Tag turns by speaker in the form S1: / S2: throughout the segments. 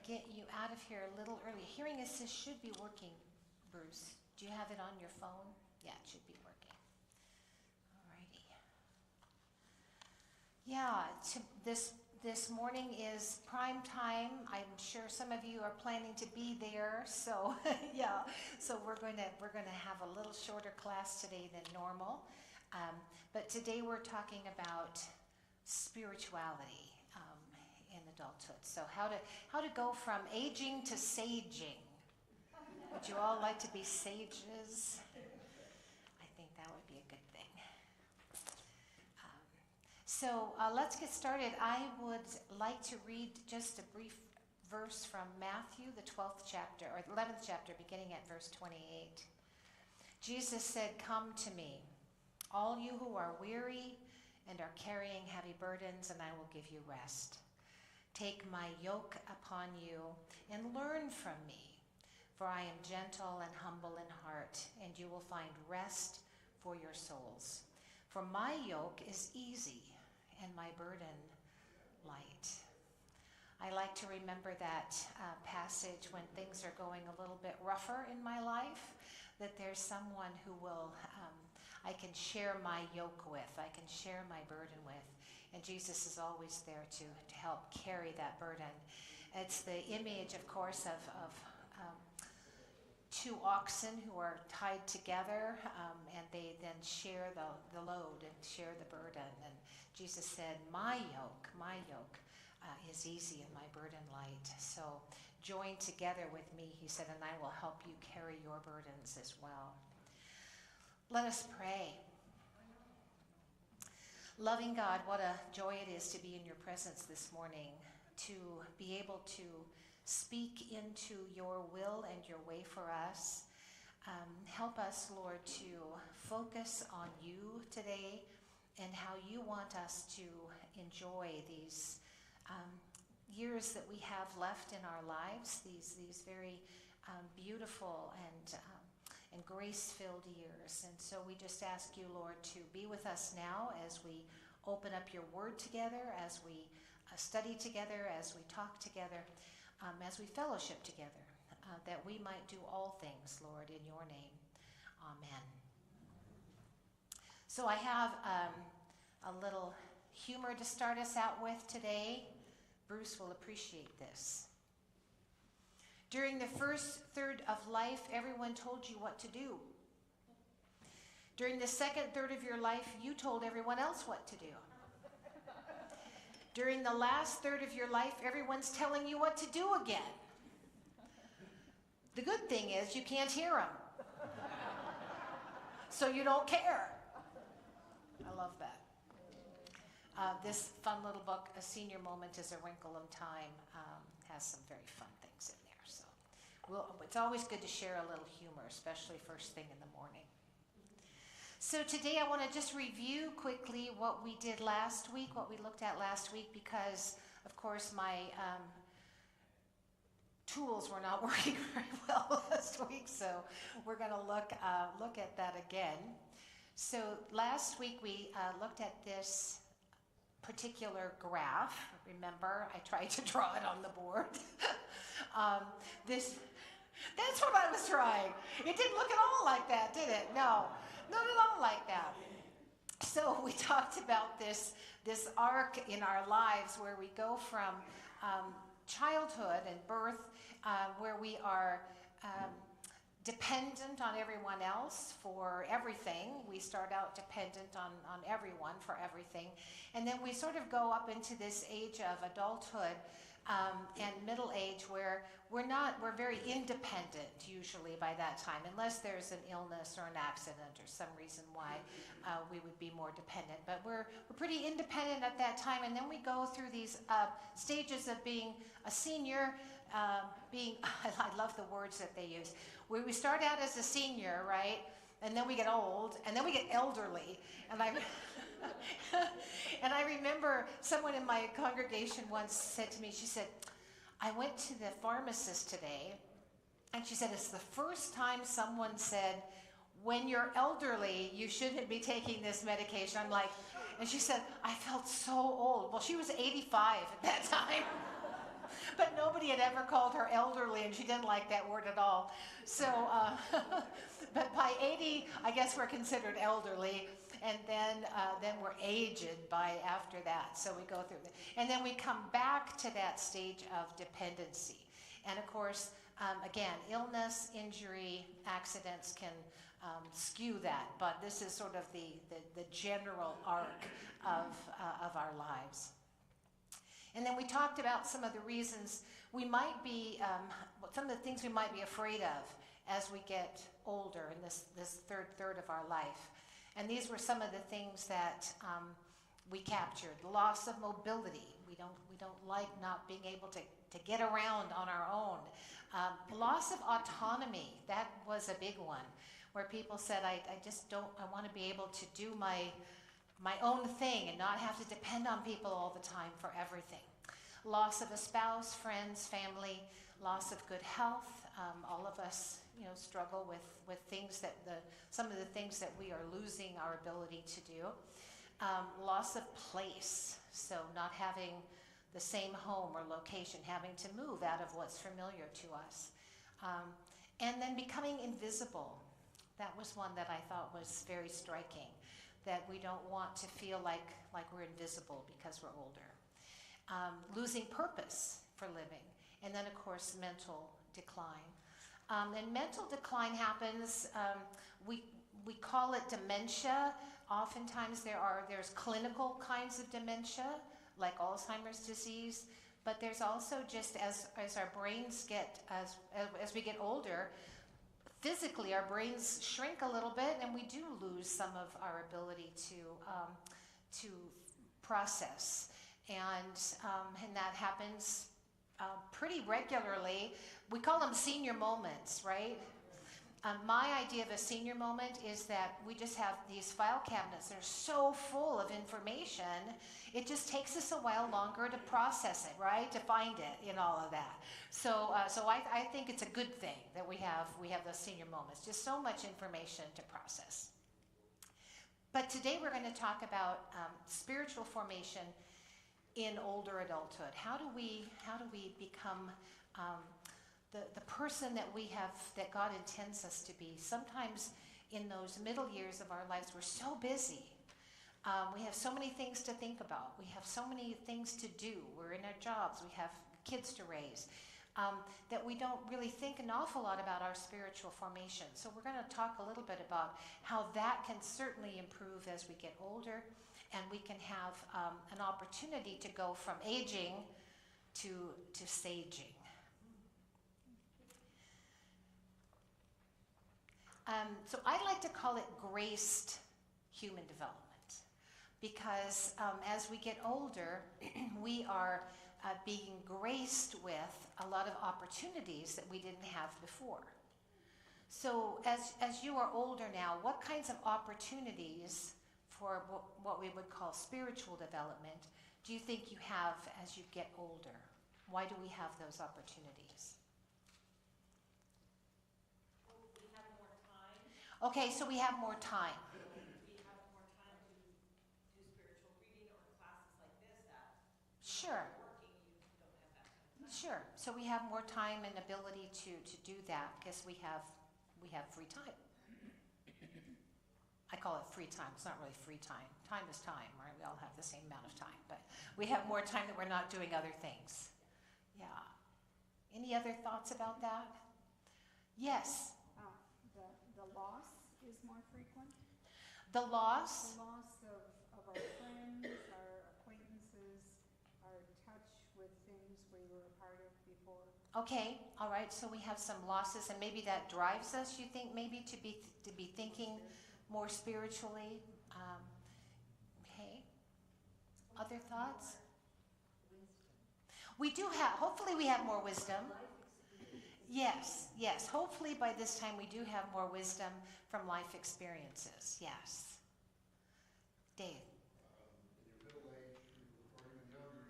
S1: get you out of here a little early. Hearing assist should be working, Bruce. Do you have it on your phone? Yeah, it should be working. Alrighty. Yeah, this morning is prime time. I'm sure some of you are planning to be there. So yeah, so we're going to have a little shorter class today than normal. But today we're talking about spirituality in adulthood. So how to go from aging to saging. Would you all like to be sages? I think that would be a good thing. So let's get started. I would like to read just a brief verse from Matthew, the 12th chapter, or 11th chapter, beginning at verse 28. Jesus said, "Come to me, all you who are weary and are carrying heavy burdens, and I will give you rest. Take my yoke upon you and learn from me, for I am gentle and humble in heart, and you will find rest for your souls. For my yoke is easy and my burden light." I like to remember that passage when things are going a little bit rougher in my life, that there's someone who will, I can share my yoke with, I can share my burden with. And Jesus is always there to help carry that burden. It's the image, of course, of two oxen who are tied together, and they then share the load and share the burden. And Jesus said, my yoke is easy and my burden light. So join together with me, he said, and I will help you carry your burdens as well. Let us pray. Loving God, what a joy it is to be in your presence this morning, to be able to speak into your will and your way for us. Help us, Lord, to focus on you today and how you want us to enjoy these years that we have left in our lives, these very beautiful and grace-filled years. And so we just ask you, Lord, to be with us now as we open up your word together, as we study together, as we talk together, as we fellowship together, that we might do all things, Lord, in your name. Amen. So I have a little humor to start us out with today. Bruce will appreciate this. During the first third of life, everyone told you what to do. During the second third of your life, you told everyone else what to do. During the last third of your life, everyone's telling you what to do again. The good thing is you can't hear them. So you don't care. I love that. This fun little book, A Senior Moment is a Wrinkle in Time, has some very fun things in there. So it's always good to share a little humor, especially first thing in the morning. So today I want to just review quickly what we did last week, what we looked at last week, because, of course, my tools were not working very well last week, so we're going to look at that again. So last week we looked at this particular graph. Remember, I tried to draw it on the board. That's what I was trying. It didn't look at all like that, did it? No, not at all like that. So we talked about this arc in our lives where we go from childhood and birth, where we are dependent on everyone else for everything. We start out dependent on everyone for everything. And then we sort of go up into this age of adulthood and middle age where we're very independent usually by that time, unless there's an illness or an accident or some reason why we would be more dependent. But we're pretty independent at that time, and then we go through these stages of being a senior, I love the words that they use. We start out as a senior, right? And then we get old, and then we get elderly. And I remember someone in my congregation once said to me, she said, I went to the pharmacist today, and she said, it's the first time someone said, when you're elderly, you shouldn't be taking this medication. I'm like, and she said, I felt so old. Well, she was 85 at that time. But nobody nobody had ever called her elderly, and she didn't like that word at all. So, but by 80, I guess we're considered elderly, and then we're aged by after that. So we go through that, and then we come back to that stage of dependency. And of course, again, illness, injury, accidents can skew that, but this is sort of the general arc of our lives. And then we talked about some of the reasons we might be, some of the things we might be afraid of as we get older in this third of our life. And these were some of the things that we captured. Loss of mobility. We don't like not being able to get around on our own. Loss of autonomy. That was a big one, where people said, I want to be able to do my own thing and not have to depend on people all the time for everything. Loss of a spouse, friends, family, loss of good health. All of us, struggle with things some of the things that we are losing our ability to do. Loss of place, so not having the same home or location, having to move out of what's familiar to us. And then becoming invisible. That was one that I thought was very striking, that we don't want to feel like we're invisible because we're older. Losing purpose for living. And then, of course, mental decline. And mental decline happens, we call it dementia. Oftentimes there's clinical kinds of dementia, like Alzheimer's disease, but there's also just as our brains get, as we get older, physically our brains shrink a little bit, and we do lose some of our ability to process. And that happens pretty regularly. We call them senior moments, right? My idea of a senior moment is that we just have these file cabinets that are so full of information, it just takes us a while longer to process it, right? To find it in all of that. So I think it's a good thing that we have those senior moments. Just so much information to process. But today we're going to talk about spiritual formation in older adulthood. How do we become the person that God intends us to be? Sometimes in those middle years of our lives, we're so busy. We have so many things to think about. We have so many things to do. We're in our jobs. We have kids to raise. That we don't really think an awful lot about our spiritual formation. So we're going to talk a little bit about how that can certainly improve as we get older, and we can have an opportunity to go from aging to saging. So I like to call it graced human development, because as we get older, we are being graced with a lot of opportunities that we didn't have before. So as you are older now, what kinds of opportunities for what we would call spiritual development do you think you have as you get older? Why do we have those opportunities?
S2: We have more time.
S1: Okay, so we have more time.
S2: We have more time to do spiritual reading or classes like this that
S1: Sure.
S2: working, you don't have that kind of time.
S1: Sure. So we have more time and ability to do that because we have free time. I call it free time. It's not really free time. Time is time, right? We all have the same amount of time, but we have more time that we're not doing other things. Yeah. Any other thoughts about that? Yes.
S3: The loss is more frequent.
S1: The loss.
S3: The loss of our friends, our acquaintances, our touch with things we were a part of before.
S1: Okay. All right. So we have some losses, and maybe that drives us. You think maybe to be thinking more spiritually. Okay. Other thoughts? We do have. Hopefully, we have more wisdom. Yes. Hopefully, by this time, we do have more wisdom from life experiences. Yes. Dave.
S4: In your middle age, or even younger,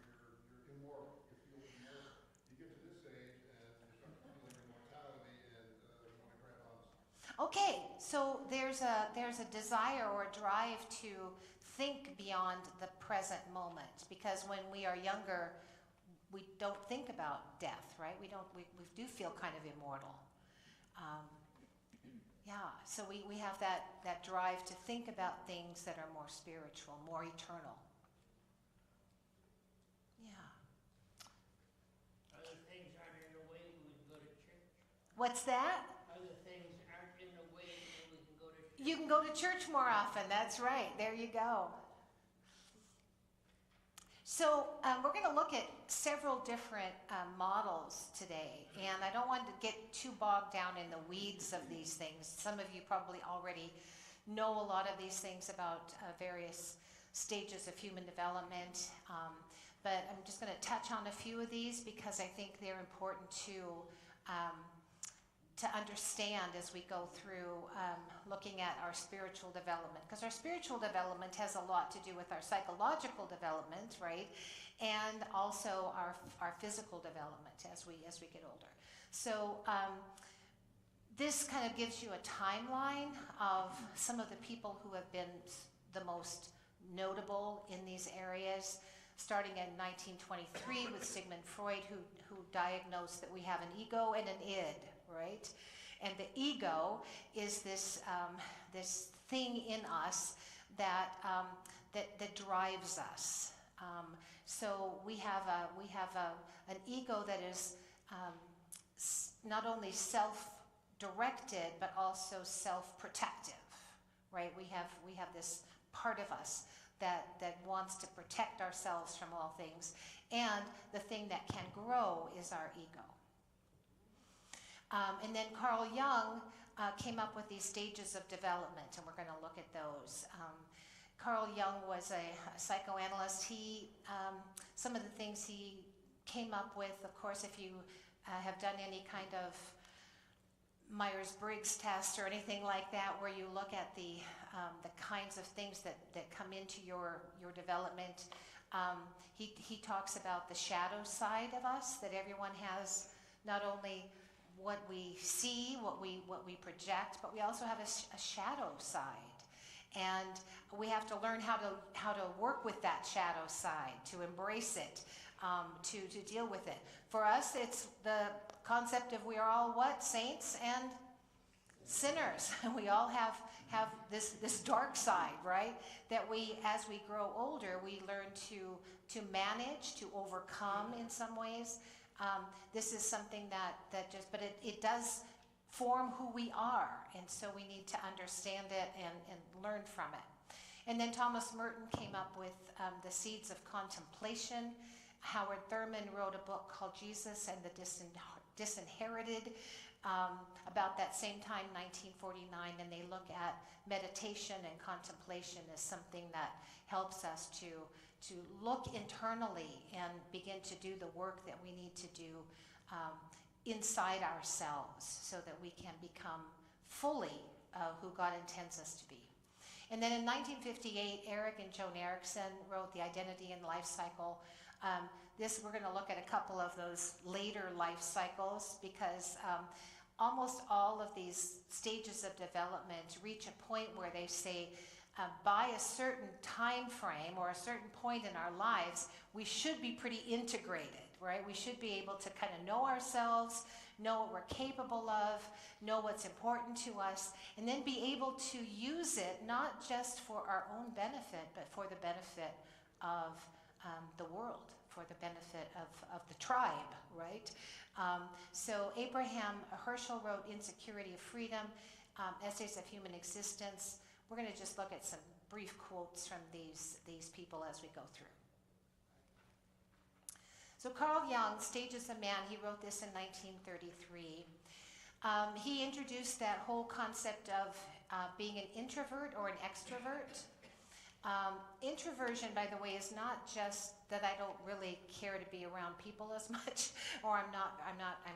S4: you're immortal. You feel immortal. You get to this age, and you start feeling your mortality, and you want to grab on.
S1: Okay, so there's a desire or a drive to think beyond the present moment, because when we are younger, don't think about death, right? We do feel kind of immortal. Yeah, so we have that drive to think about things that are more spiritual, more eternal. Yeah.
S5: Other things aren't in the way we can go to church.
S1: What's that?
S5: Other things aren't in the way that we can go to church.
S1: You can go to church more often. That's right. There you go. So we're going to look at several different models today, and I don't want to get too bogged down in the weeds of these things. Some of you probably already know a lot of these things about various stages of human development, but I'm just going to touch on a few of these because I think they're important to understand as we go through looking at our spiritual development, because our spiritual development has a lot to do with our psychological development, right, and also our physical development as we get older. So this kind of gives you a timeline of some of the people who have been the most notable in these areas, starting in 1923 with Sigmund Freud, who diagnosed that we have an ego and an id, right? And the ego is this this thing in us that drives us. So we have an ego that is not only self-directed but also self-protective, right? We have this part of us that wants to protect ourselves from all things, and the thing that can grow is our ego. And then Carl Jung came up with these stages of development, and we're going to look at those. Carl Jung was a psychoanalyst. He some of the things he came up with, of course, if you have done any kind of Myers-Briggs test or anything like that, where you look at the kinds of things that come into your development, he talks about the shadow side of us, that everyone has, not only what we see, what we project, but we also have a shadow side, and we have to learn how to work with that shadow side, to embrace it, to deal with it. For us, it's the concept of we are all what? Saints and sinners. We all have this dark side, right? That we, as we grow older, we learn to manage, to overcome in some ways. This is something that just, but it does form who we are, and so we need to understand it and learn from it. And then Thomas Merton came up with the Seeds of Contemplation. Howard Thurman wrote a book called Jesus and the Disinherited about that same time, 1949, and they look at meditation and contemplation as something that helps us to look internally and begin to do the work that we need to do inside ourselves so that we can become fully who God intends us to be. And then in 1958, Eric and Joan Erickson wrote The Identity and Life Cycle. We're going to look at a couple of those later life cycles, because almost all of these stages of development reach a point where they say, by a certain time frame or a certain point in our lives, we should be pretty integrated, right? We should be able to kind of know ourselves, know what we're capable of, know what's important to us, and then be able to use it not just for our own benefit, but for the benefit of the world, for the benefit of the tribe, right? So Abraham Herschel wrote Insecurity of Freedom, Essays of Human Existence. We're going to just look at some brief quotes from these people as we go through. So Carl Jung, Stages of Man, he wrote this in 1933. He introduced that whole concept of being an introvert or an extrovert. Introversion, by the way, is not just that I don't really care to be around people as much, or I'm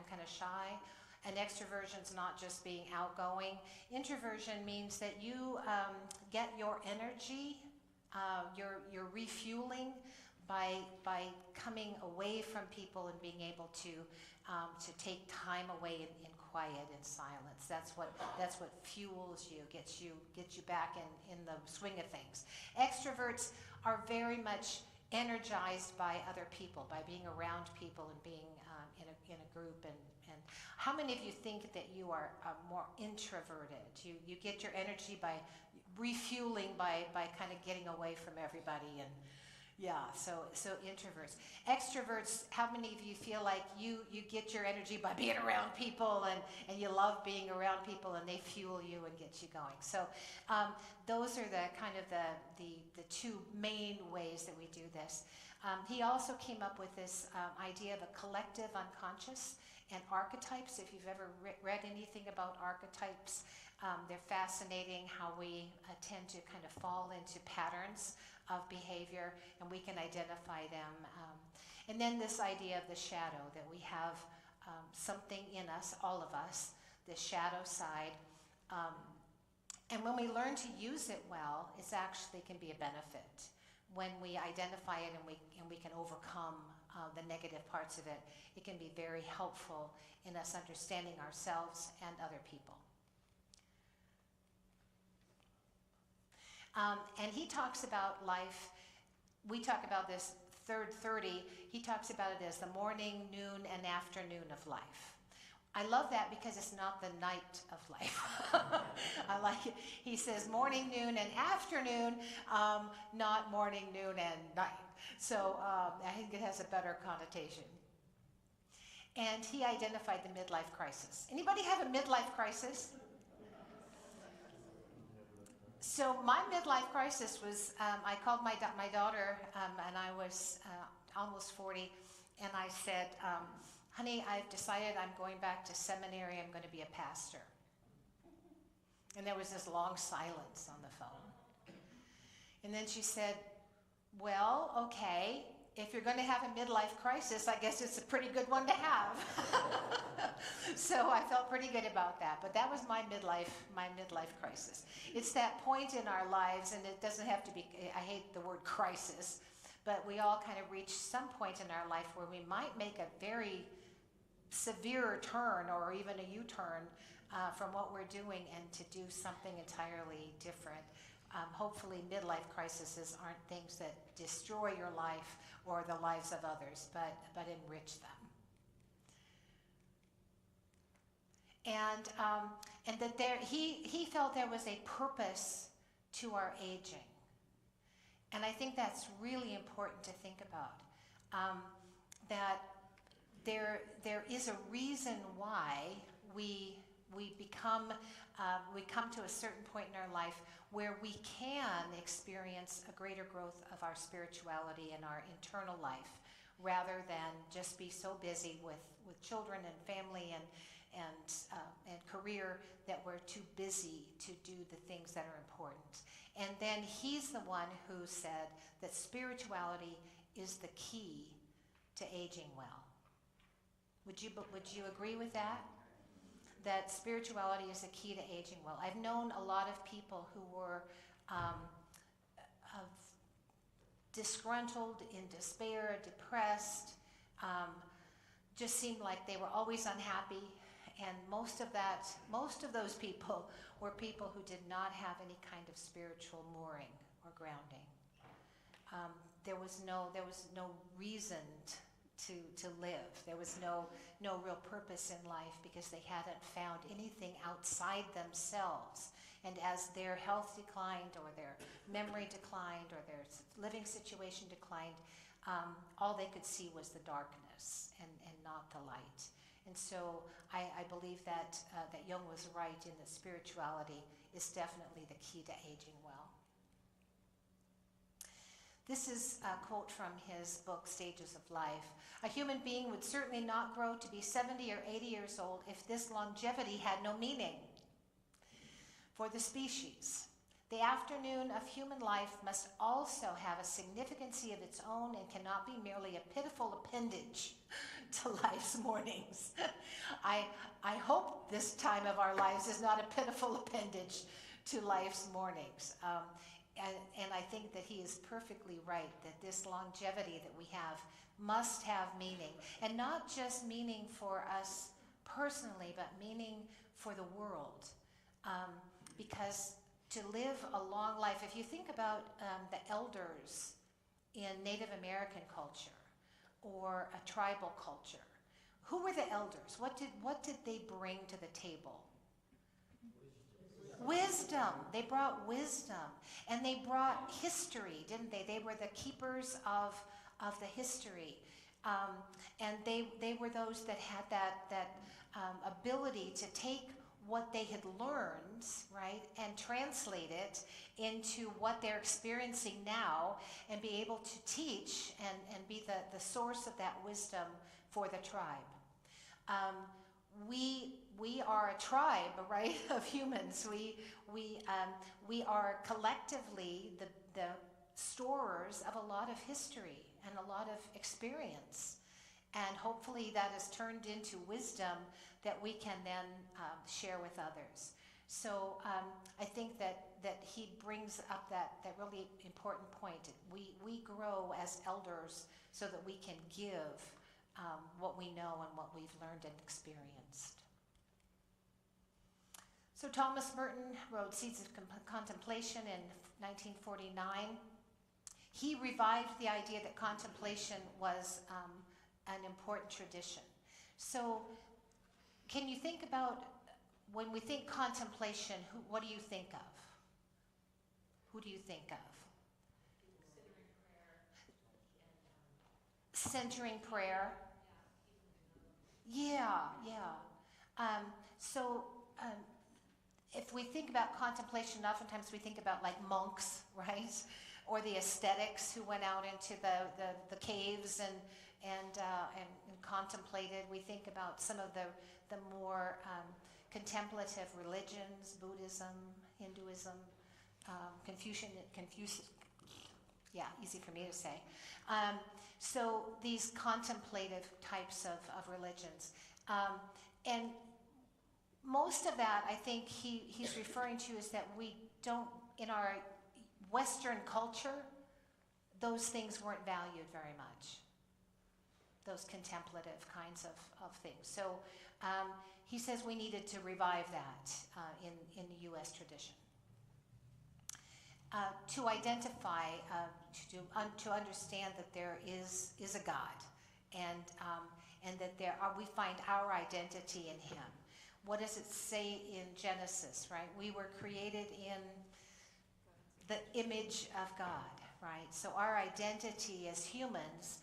S1: kind of shy. And extroversion is not just being outgoing. Introversion means that you get your energy, your refueling by coming away from people and being able to take time away in quiet and silence. That's what fuels you, gets you back in the swing of things. Extroverts are very much energized by other people, by being around people and being in a group. And how many of you think that you are more introverted? You get your energy by refueling, by kind of getting away from everybody. And yeah, so introverts. Extroverts, how many of you feel like you get your energy by being around people, and you love being around people, and they fuel you and get you going? So those are the kind of the two main ways that we do this. He also came up with this idea of a collective unconscious and archetypes. If you've ever read anything about archetypes, they're fascinating, how we tend to kind of fall into patterns of behavior, and we can identify them. And then this idea of the shadow, that we have something in us, all of us, the shadow side. And when we learn to use it well, it actually can be a benefit. When we identify it and we can overcome the negative parts of it, it can be very helpful in us understanding ourselves and other people. And he talks about life, we talk about this third 30, he talks about it as the morning, noon, and afternoon of life. I love that because it's not the night of life. I like it. He says morning, noon, and afternoon, not morning, noon, and night. So I think it has a better connotation. And he identified the midlife crisis. Anybody have a midlife crisis? So my midlife crisis was, I called my daughter, and I was almost 40, and I said, honey, I've decided I'm going back to seminary. I'm going to be a pastor. And there was this long silence on the phone. And then she said, well, okay, if you're going to have a midlife crisis, I guess it's a pretty good one to have. So I felt pretty good about that. But that was my midlife crisis. It's that point in our lives, and it doesn't have to be, I hate the word crisis, but we all kind of reach some point in our life where we might make a very severe turn or even a U-turn from what we're doing, and to do something entirely different. Hopefully midlife crises aren't things that destroy your life or the lives of others, but enrich them. And that he felt there was a purpose to our aging. And I think that's really important to think about. That there is a reason why we come to a certain point in our life where we can experience a greater growth of our spirituality and our internal life, rather than just be so busy with children and family and career that we're too busy to do the things that are important. And then he's the one who said that spirituality is the key to aging well. Would you agree with that? That spirituality is the key to aging well. I've known a lot of people who were disgruntled, in despair, depressed, just seemed like they were always unhappy. And most of those people were people who did not have any kind of spiritual mooring or grounding. There was no reason to live. There was no real purpose in life, because they hadn't found anything outside themselves. And as their health declined, or their memory declined, or their living situation declined, all they could see was the darkness and not the light. And so I believe that Jung was right in that spirituality is definitely the key to aging well. This is a quote from his book, Stages of Life. A human being would certainly not grow to be 70 or 80 years old if this longevity had no meaning. For the species, the afternoon of human life must also have a significancy of its own, and cannot be merely a pitiful appendage to life's mornings. I hope this time of our lives is not a pitiful appendage to life's mornings. And I think that he is perfectly right, that this longevity that we have must have meaning. And not just meaning for us personally, but meaning for the world. Because to live a long life, if you think about the elders in Native American culture or a tribal culture, who were the elders? What did they bring to the table? Wisdom. They brought wisdom, and they brought history, didn't they? They were the keepers of the history, and they were those that had that ability to take what they had learned, right, and translate it into what they're experiencing now, and be able to teach and be the source of that wisdom for the tribe. We are a tribe, right, of humans. We are collectively the storers of a lot of history and a lot of experience, and hopefully that is turned into wisdom that we can then share with others. So I think that he brings up that really important point. We grow as elders so that we can give what we know and what we've learned and experienced. So Thomas Merton wrote Seeds of Contemplation in 1949. He revived the idea that contemplation was an important tradition. So can you think about, when we think contemplation, what do you think of? Who do you think of? Centering prayer. Yeah. If we think about contemplation, oftentimes we think about like monks, right? Or the ascetics who went out into the caves and contemplated. We think about some of the more contemplative religions, Buddhism, Hinduism, Confucius, yeah, easy for me to say. So these contemplative types of religions. And most of that, I think he's referring to, is that we don't, in our Western culture, those things weren't valued very much, those contemplative kinds of things. So he says we needed to revive that in the U.S. tradition. To identify, to understand that there is a God, and that we find our identity in Him. What does it say in Genesis, right? We were created in the image of God, right? So our identity as humans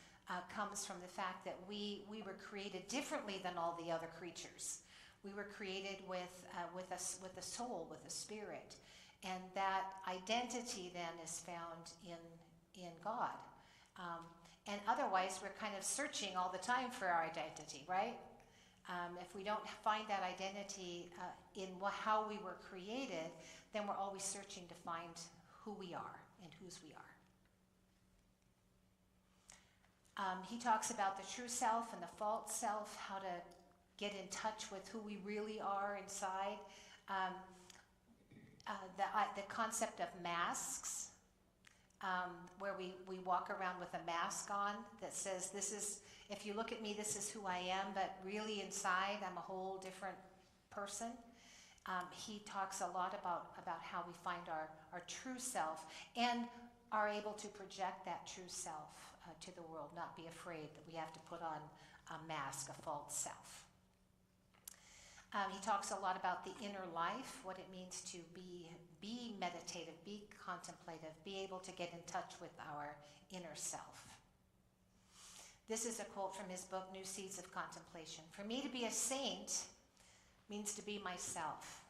S1: comes from the fact that we were created differently than all the other creatures. We were created with a soul, with a spirit. And that identity then is found in God. And otherwise, we're kind of searching all the time for our identity, right? If we don't find that identity in how we were created, then we're always searching to find who we are and whose we are. He talks about the true self and the false self, how to get in touch with who we really are inside. The concept of masks, where we walk around with a mask on that says, this is, if you look at me, this is who I am, but really inside I'm a whole different person. He talks a lot about how we find our true self and are able to project that true self to the world, not be afraid that we have to put on a mask, a false self. He talks a lot about the inner life, what it means to be meditative, be contemplative, be able to get in touch with our inner self. This is a quote from his book, New Seeds of Contemplation. For me to be a saint means to be myself.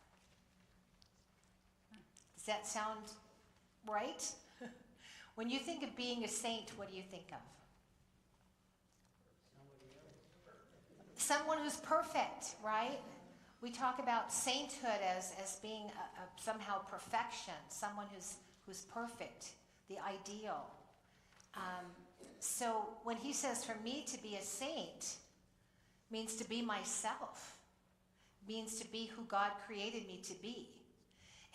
S1: Does that sound right? When you think of being a saint, what do you think of? Someone who's perfect, right? We talk about sainthood as being somehow perfection, someone who's perfect, the ideal. So when he says for me to be a saint means to be myself, means to be who God created me to be.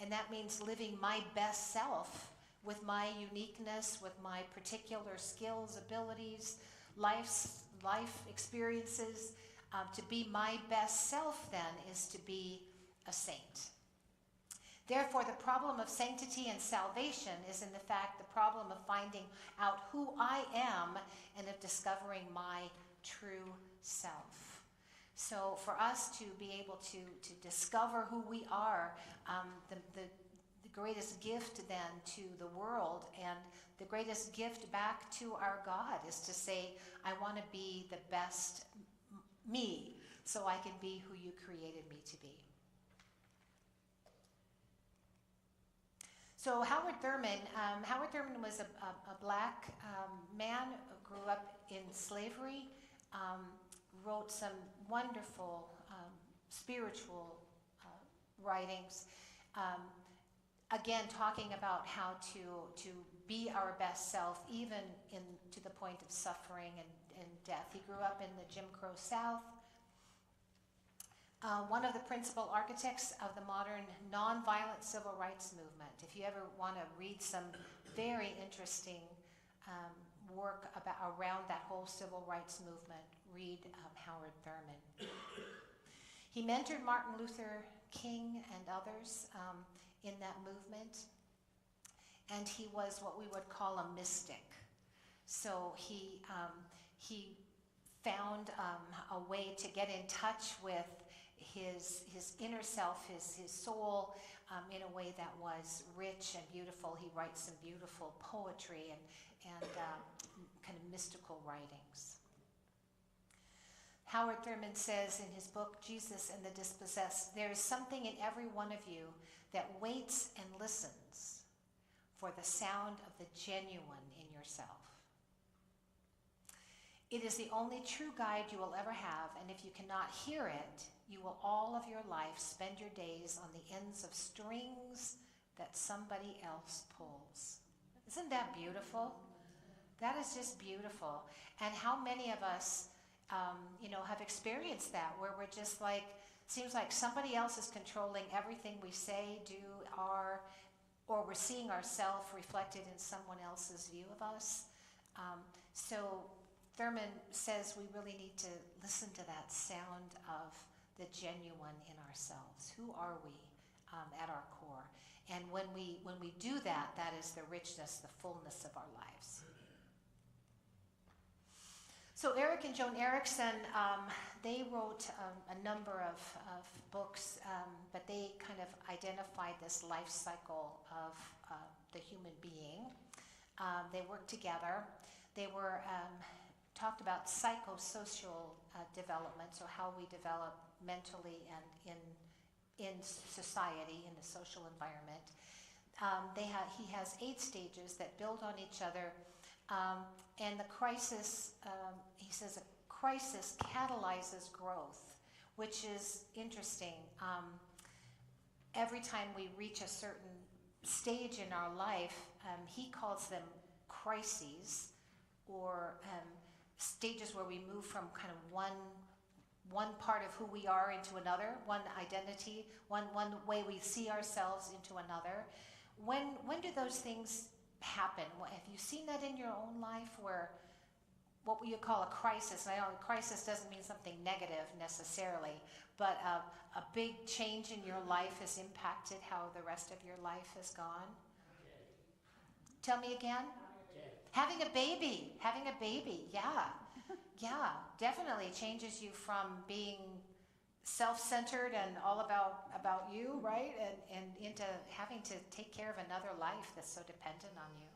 S1: And that means living my best self with my uniqueness, with my particular skills, abilities, life experiences. To be my best self then is to be a saint. Therefore, the problem of sanctity and salvation is in the fact the problem of finding out who I am and of discovering my true self. So for us to be able to discover who we are, the greatest gift then to the world and the greatest gift back to our God is to say, I want to be the best me so I can be who you created me to be. So Howard Thurman was a black man who grew up in slavery, wrote some wonderful spiritual writings, again talking about how to be our best self, even to the point of suffering and death. He grew up in the Jim Crow South. One of the principal architects of the modern nonviolent civil rights movement. If you ever want to read some very interesting work around that whole civil rights movement, read Howard Thurman. He mentored Martin Luther King and others in that movement, and he was what we would call a mystic. So he found a way to get in touch with his inner self, his soul, in a way that was rich and beautiful. He writes some beautiful poetry and kind of mystical writings. Howard Thurman says in his book, Jesus and the Dispossessed, there is something in every one of you that waits and listens for the sound of the genuine in yourself. It is the only true guide you will ever have, and if you cannot hear it, you will all of your life spend your days on the ends of strings that somebody else pulls. Isn't that beautiful? That is just beautiful. And how many of us, have experienced that, where we're just like, seems like somebody else is controlling everything we say, do, are, or we're seeing ourselves reflected in someone else's view of us. So Thurman says we really need to listen to that sound of the genuine in ourselves. Who are we at our core? And when we do that, that is the richness, the fullness of our lives. So Eric and Joan Erickson, they wrote a number of books, but they kind of identified this life cycle of the human being. They worked together. They were talked about psychosocial development, so how we develop mentally and in society, in the social environment. He has 8 stages that build on each other. And the crisis, he says, a crisis catalyzes growth, which is interesting. Every time we reach a certain stage in our life, he calls them crises, or stages where we move from kind of one part of who we are into another, one identity, one way we see ourselves into another. When do those things happen? Have you seen that in your own life, where what you call a crisis? And I know a crisis doesn't mean something negative necessarily, but a big change in your life has impacted how the rest of your life has gone. Tell me again. Having a baby, yeah, definitely changes you from being self-centered and all about you, right? And into having to take care of another life that's so dependent on you.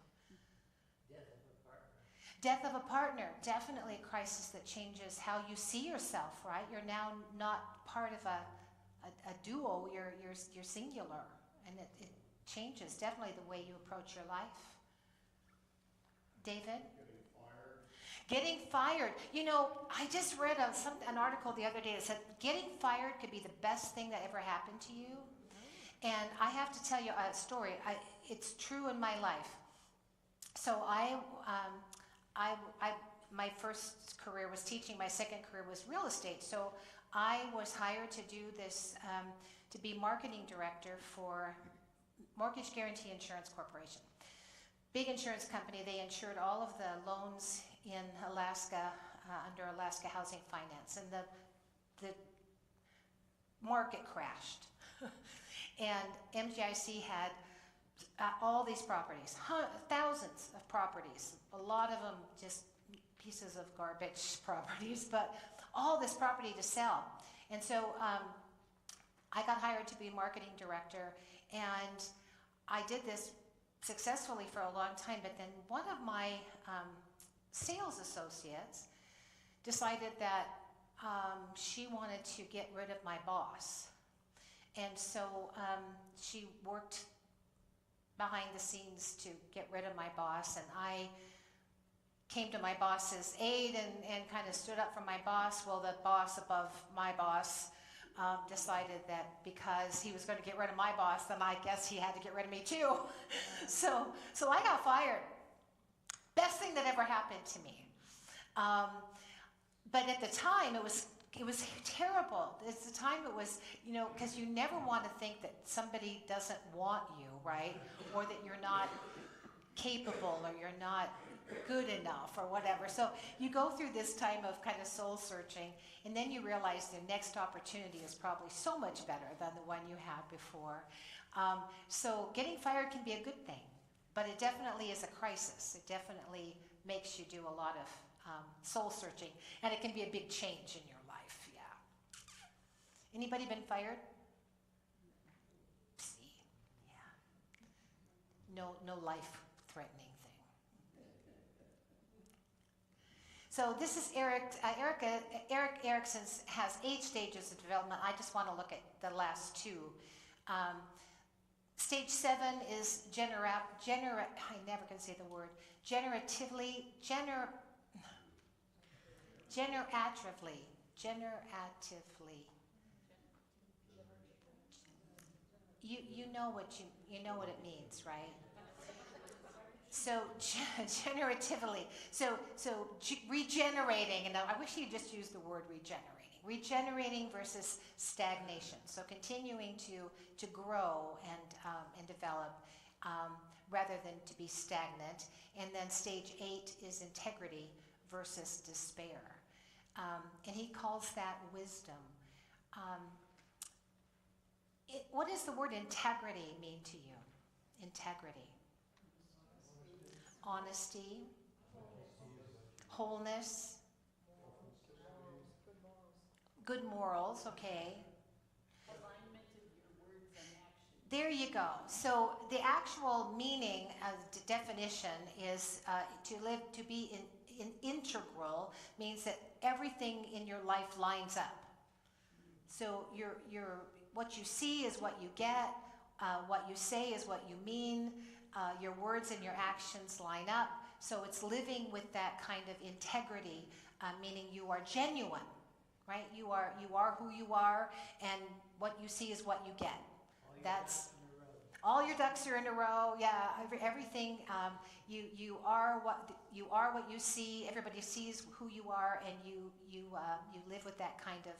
S1: Death of a partner, definitely a crisis that changes how you see yourself, right? You're now not part of a duo, you're singular, and it changes definitely the way you approach your life. David? Getting fired. I just read an article the other day that said getting fired could be the best thing that ever happened to you. And I have to tell you a story. It's true in my life. So my first career was teaching. My second career was real estate. So I was hired to do this, to be marketing director for Mortgage Guarantee Insurance Corporation. Big insurance company. They insured all of the loans in Alaska under Alaska Housing Finance, and the market crashed. And MGIC had all these properties, thousands of properties, a lot of them just pieces of garbage properties, but all this property to sell. And so I got hired to be marketing director, and I did this successfully for a long time, but then one of my sales associates decided that she wanted to get rid of my boss. And so she worked behind the scenes to get rid of my boss, and I came to my boss's aid and kind of stood up for my boss. Well, the boss above my boss decided that because he was going to get rid of my boss, then I guess he had to get rid of me too. So I got fired. Best thing that ever happened to me. But at the time, it was terrible. At the time, it was, because you never want to think that somebody doesn't want you, right? Or that you're not capable, or you're not good enough, or whatever. So you go through this time of kind of soul searching, and then you realize the next opportunity is probably so much better than the one you had before. So getting fired can be a good thing, but it definitely is a crisis. It definitely makes you do a lot of soul searching, and it can be a big change in your life. Yeah. Anybody been fired? See, yeah. No life-threatening thing. So this is Eric Erickson has 8 stages of development. I just want to look at the last 2. Stage 7 is I never can say the word, generatively. You know what it means, right? So generatively. So regenerating, and I wish you just used the word regenerating. Regenerating versus stagnation. So continuing to grow and develop rather than to be stagnant. And then stage 8 is integrity versus despair. And he calls that wisdom. What does the word integrity mean to you? Integrity. Honesty. Wholeness. Good morals, okay.
S2: Alignment of your words and actions.
S1: There you go. So the actual meaning of the definition is to be integral means that everything in your life lines up. So what you see is what you get, what you say is what you mean, your words and your actions line up. So it's living with that kind of integrity, meaning you are genuine, right? You are who you are, and what you see is what you get. That's all your ducks are in a row. Yeah, everything. You are what you see. Everybody sees who you are, and you live with that kind of.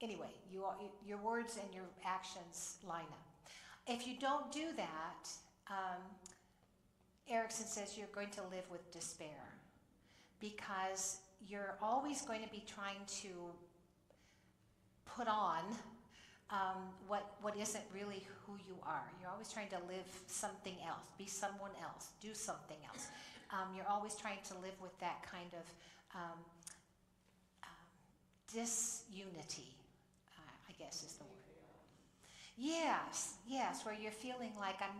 S1: Anyway, your words and your actions line up. If you don't do that, Erickson says you're going to live with despair, because you're always going to be trying to put on what isn't really who you are. You're always trying to live something else, be someone else, do something else. You're always trying to live with that kind of disunity, I guess is the word. Yes, where you're feeling like I'm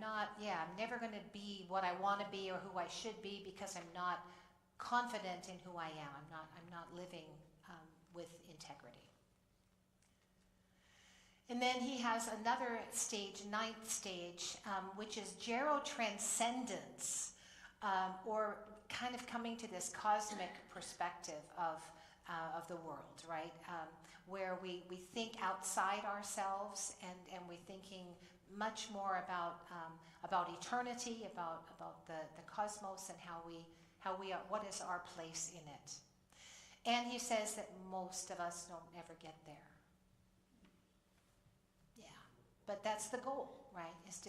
S1: never going to be what I want to be or who I should be because I'm not confident in who I am. I'm not living with integrity. And then he has another stage, 9th stage, which is gerotranscendence, or kind of coming to this cosmic perspective of the world, right? Where we think outside ourselves, and we're thinking much more about eternity, about the cosmos, and how we are, what is our place in it. And he says that most of us don't ever get there. Yeah, but that's the goal, right? Is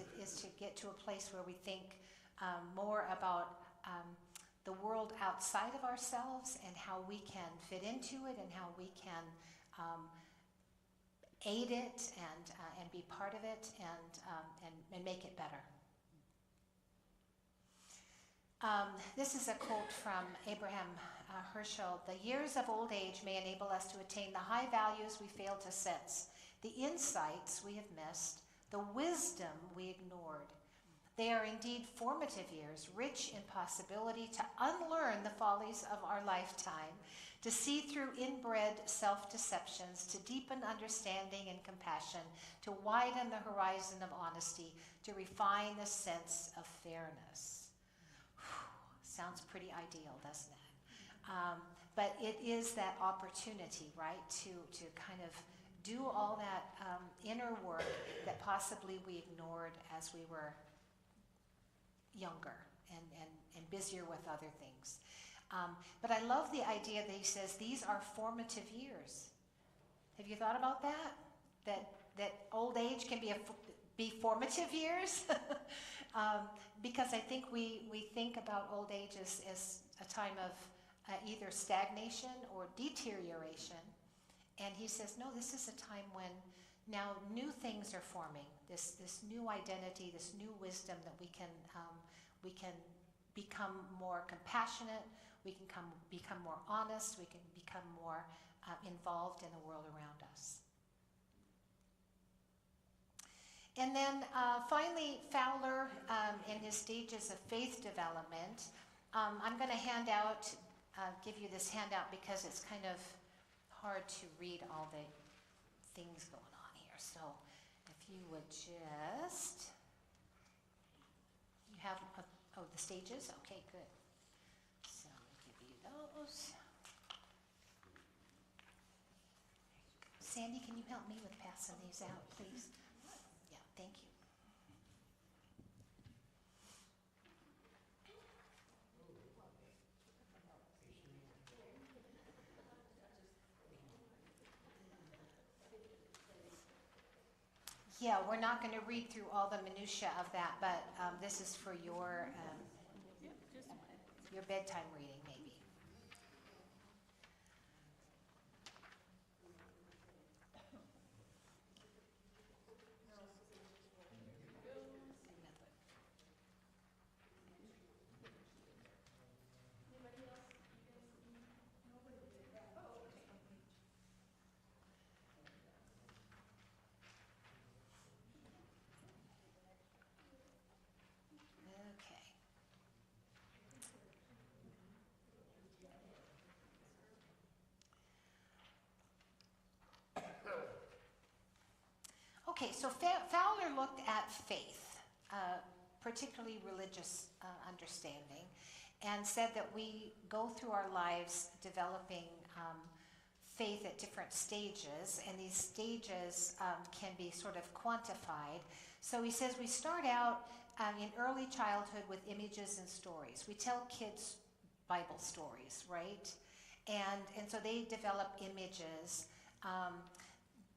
S1: to get to a place where we think more about the world outside of ourselves and how we can fit into it and how we can aid it and be part of it and make it better. This is a quote from Abraham Herschel. The years of old age may enable us to attain the high values we failed to sense, the insights we have missed, the wisdom we ignored. They are indeed formative years, rich in possibility to unlearn the follies of our lifetime, to see through inbred self-deceptions, to deepen understanding and compassion, to widen the horizon of honesty, to refine the sense of fairness. Sounds pretty ideal, doesn't it? But it is that opportunity, right, to kind of do all that inner work that possibly we ignored as we were younger and busier with other things. But I love the idea that he says these are formative years. Have you thought about that? That old age can be formative years? Because I think we think about old age as a time of either stagnation or deterioration. And he says, no, this is a time when now new things are forming, this new identity, this new wisdom that we can become more compassionate, we can become more honest, we can become more involved in the world around us. And then finally, Fowler, in his stages of faith development, I'm going to give you this handout because it's kind of hard to read all the things going on here. So if you would just, you have, the stages? Okay, good. So I'll give you those. Sandy, can you help me with passing these out, please? Yeah, thank you. Yeah, we're not going to read through all the minutia of that, but this is for your bedtime reading, maybe. Okay, so Fowler looked at faith, particularly religious understanding, and said that we go through our lives developing faith at different stages, and these stages can be sort of quantified. So he says we start out in early childhood with images and stories. We tell kids Bible stories, right? And so they develop images.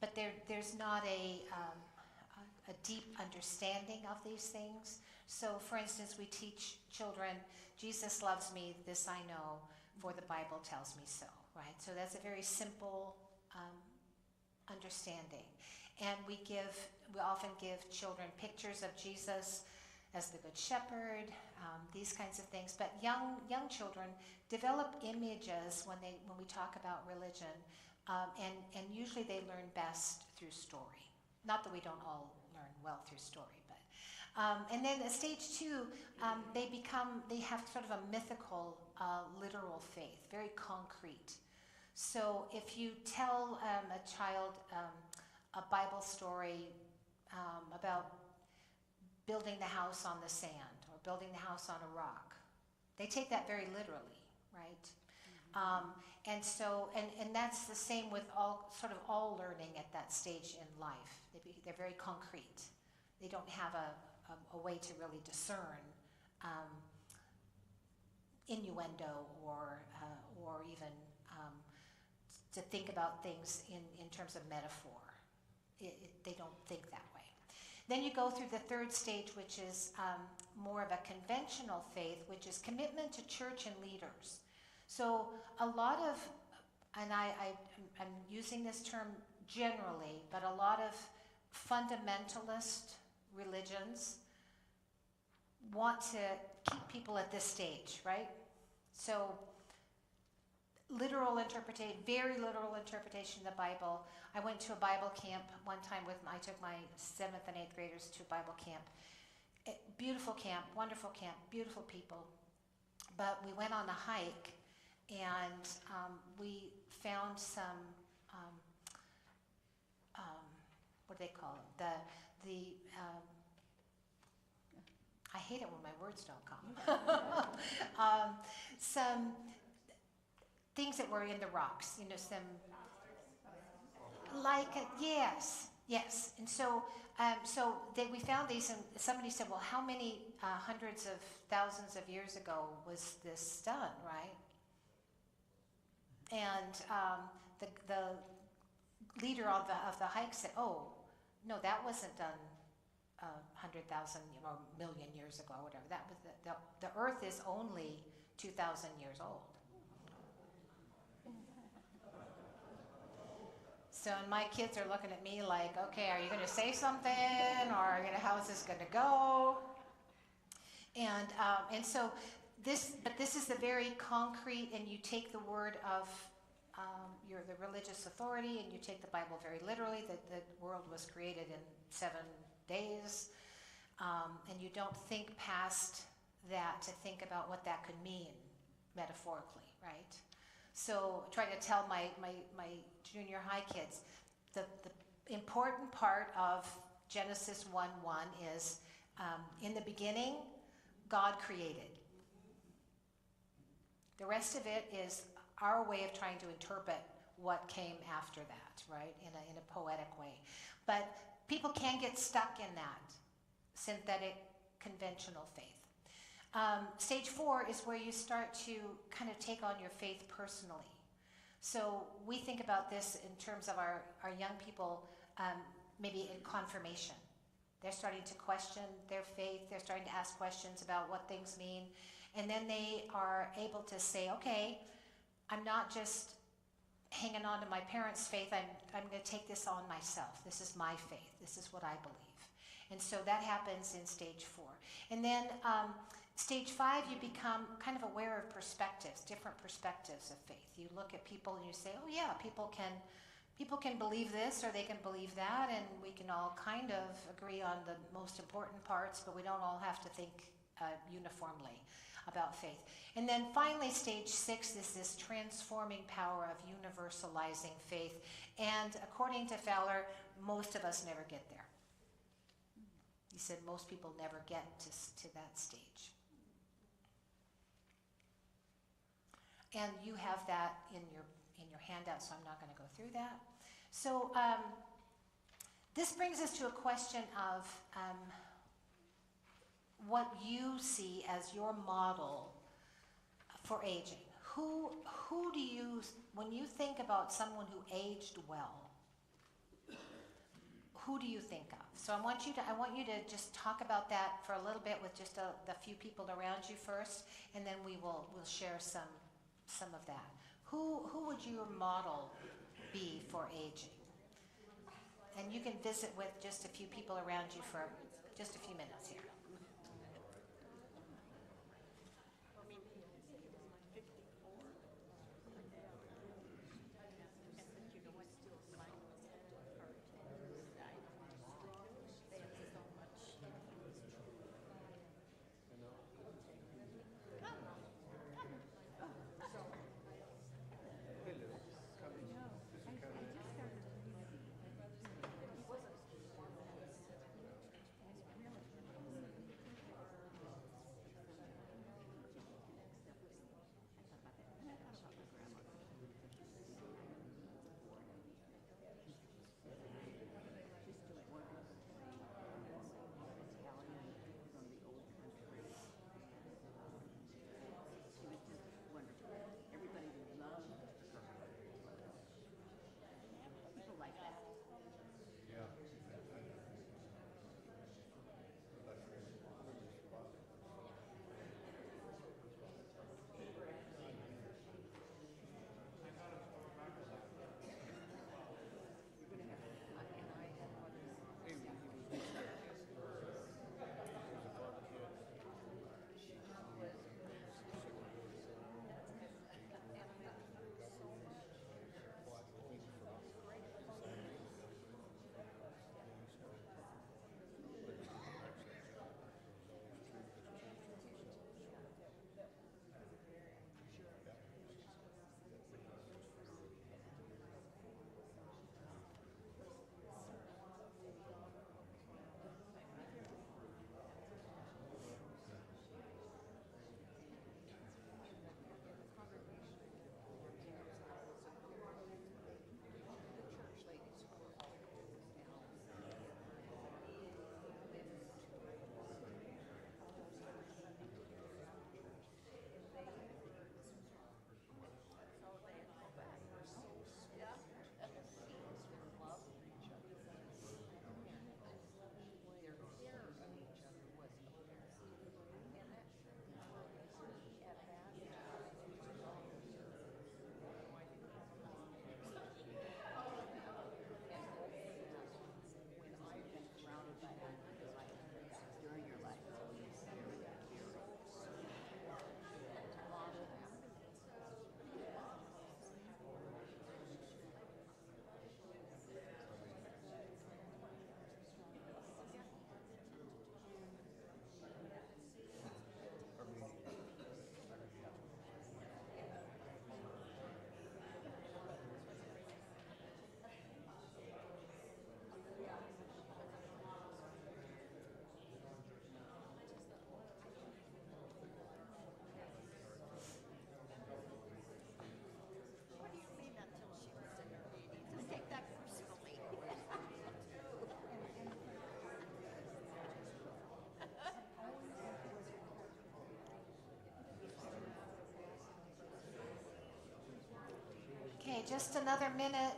S1: But there's not a deep understanding of these things. So, for instance, we teach children, Jesus loves me, this I know, for the Bible tells me so, right? So that's a very simple understanding. And we often give children pictures of Jesus as the Good Shepherd, these kinds of things. But young children develop images when we talk about religion. And usually they learn best through story. Not that we don't all learn well through story, but and then at stage 2, they have sort of a mythical, literal faith, very concrete. So if you tell a child a Bible story about building the house on the sand or building the house on a rock, they take that very literally, right? And so, and that's the same with all learning at that stage in life. They're very concrete. They don't have a way to really discern innuendo or even to think about things in terms of metaphor. They don't think that way. Then you go through the third stage, which is more of a conventional faith, which is commitment to church and leaders. So a lot of, and I'm using this term generally, but a lot of fundamentalist religions want to keep people at this stage, right? So very literal interpretation of the Bible. I went to a Bible camp one time I took my 7th and 8th graders to Bible camp. Beautiful camp, wonderful camp, beautiful people. But we went on a hike and we found some, what do they call them? I hate it when my words don't come. Some things that were in the rocks, yes. And so we found these, and somebody said, well, how many hundreds of thousands of years ago was this done, right? And the leader of the hike said, oh, no, that wasn't done 100,000 or million years ago, or whatever. That was the Earth is only 2,000 years old. So my kids are looking at me like, okay, are you going to say something, or how is this going to go? And so this is the very concrete, and you take the word of the religious authority, and you take the Bible very literally. That the world was created in 7 days, and you don't think past that to think about what that could mean metaphorically, right? So I try to tell my junior high kids, the important part of Genesis 1:1 is, in the beginning, God created. The rest of it is our way of trying to interpret what came after that, right, in a poetic way. But people can get stuck in that synthetic, conventional faith. Stage 4 is where you start to kind of take on your faith personally. So we think about this in terms of our young people, maybe in confirmation. They're starting to question their faith. They're starting to ask questions about what things mean. And then they are able to say, okay, I'm not just hanging on to my parents' faith. I'm going to take this on myself. This is my faith. This is what I believe. And so that happens in stage 4. And then stage 5, you become kind of aware of perspectives, different perspectives of faith. You look at people and you say, oh yeah, people can believe this or they can believe that, and we can all kind of agree on the most important parts, but we don't all have to think uniformly about faith. And then finally, stage 6 is this transforming power of universalizing faith. And according to Fowler, most of us never get there. He said most people never get to that stage. And you have that in your handout, so I'm not going to go through that. So this brings us to a question of what you see as your model for aging. Who do you, when you think about someone who aged well, who do you think of? So I want you to just talk about that for a little bit with just the few people around you first, and then we'll share some of that. Who would your model be for aging? And you can visit with just a few people around you for just a few minutes here. just another minute.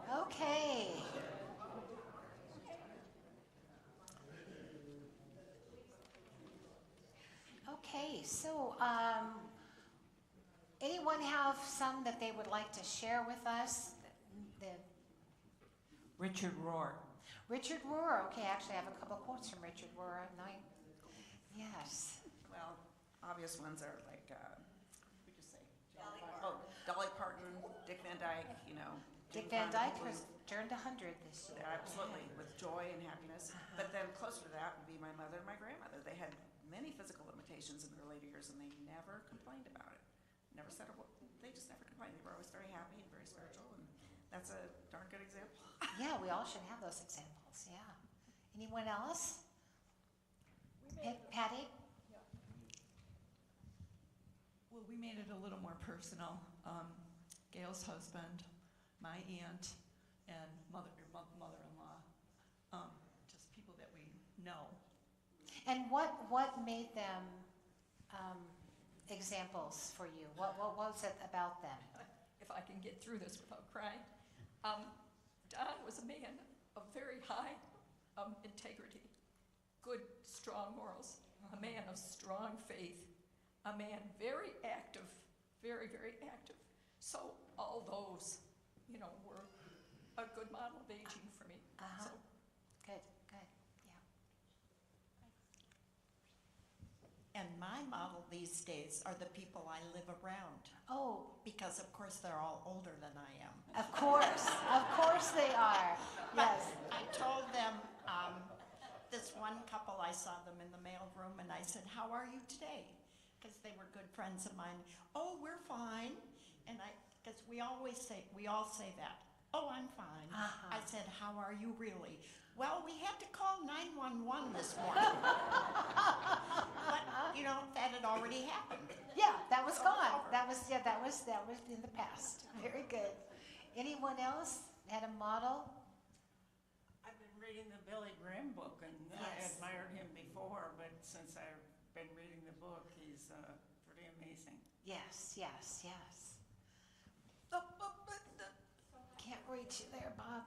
S1: Okay. Okay, so anyone have some that they would like to share with us?
S6: Richard Rohr.
S1: Richard Rohr. Okay, actually, I have a couple quotes from Richard Rohr. Yes.
S7: Well, obvious ones are like, who'd you say? Dolly Parton, Dick Van Dyke,
S1: Dick
S7: Jane
S1: Van
S7: Fonda,
S1: Dyke
S7: who-
S1: was turned 100 this year.
S7: Absolutely, with joy and happiness. But then closer to that would be my mother and my grandmother. They had many physical limitations in their later years, and they never complained about it. Never said a word. They just never complained. They were always very happy and very spiritual, and that's a darn good example.
S1: Yeah, we all should have those examples. Yeah. Anyone else? Patty?
S6: Well, we made it a little more personal. Gail's husband, my aunt, and mother-in-law, just people that we know.
S1: And what made them examples for you? What was it about them?
S8: If I can get through this without crying. Don was a man of very high integrity, good, strong morals, a man of strong faith, a man very active, very, very active. So all those, were a good model of aging for me.
S1: Uh-huh.
S8: So
S1: Good, yeah.
S9: And my model these days are the people I live around,
S1: Oh,
S9: because of course they're all older than I am.
S1: of course they are. Yes.
S9: I told them, this one couple, I saw them in the mail room, and I said, "How are you today?" Because they were good friends of mine. "Oh, we're fine." And because we all say that. "Oh, I'm fine."
S1: Uh-huh.
S9: I said, "How are you really?" "Well, we had to call 911 this morning." But, that had already happened.
S1: Yeah, that was
S9: So
S1: gone.
S9: over.
S1: That was in the past. Very good. Anyone else had a model?
S5: I've been reading the Billy Graham book, and I
S1: Yes.
S5: admired him before, but since I've been reading the book, he's pretty amazing.
S1: Yes. Can't reach you there, Bob.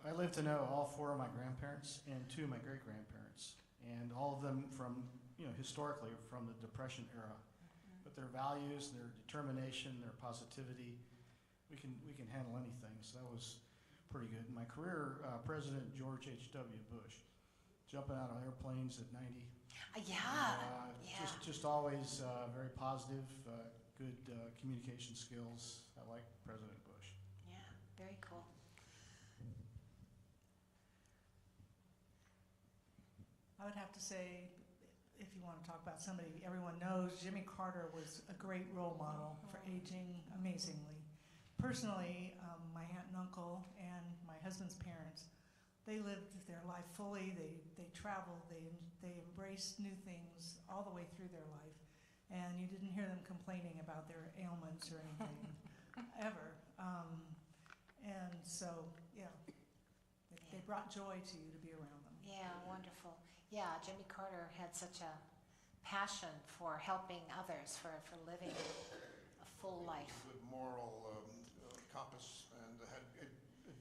S10: I live to know all four of my grandparents and two of my great-grandparents, and all of them from, historically from the Depression era. But their values, their determination, their positivity, we can handle anything. So that was pretty good. In my career, President George H.W. Bush, jumping out of airplanes at 90.
S1: Yeah.
S10: Just always very positive, good communication skills. I like President Bush.
S1: Yeah, very cool.
S11: I would have to say, if you want to talk about somebody everyone knows, Jimmy Carter was a great role model for aging amazingly. Personally, my aunt and uncle and my husband's parents, they lived their life fully. They traveled. They embraced new things all the way through their life, and you didn't hear them complaining about their ailments or anything ever. And so, they brought joy to you to be around them.
S1: Yeah, wonderful. Yeah, Jimmy Carter had such a passion for helping others, for living a full life.
S4: Good moral compass and had a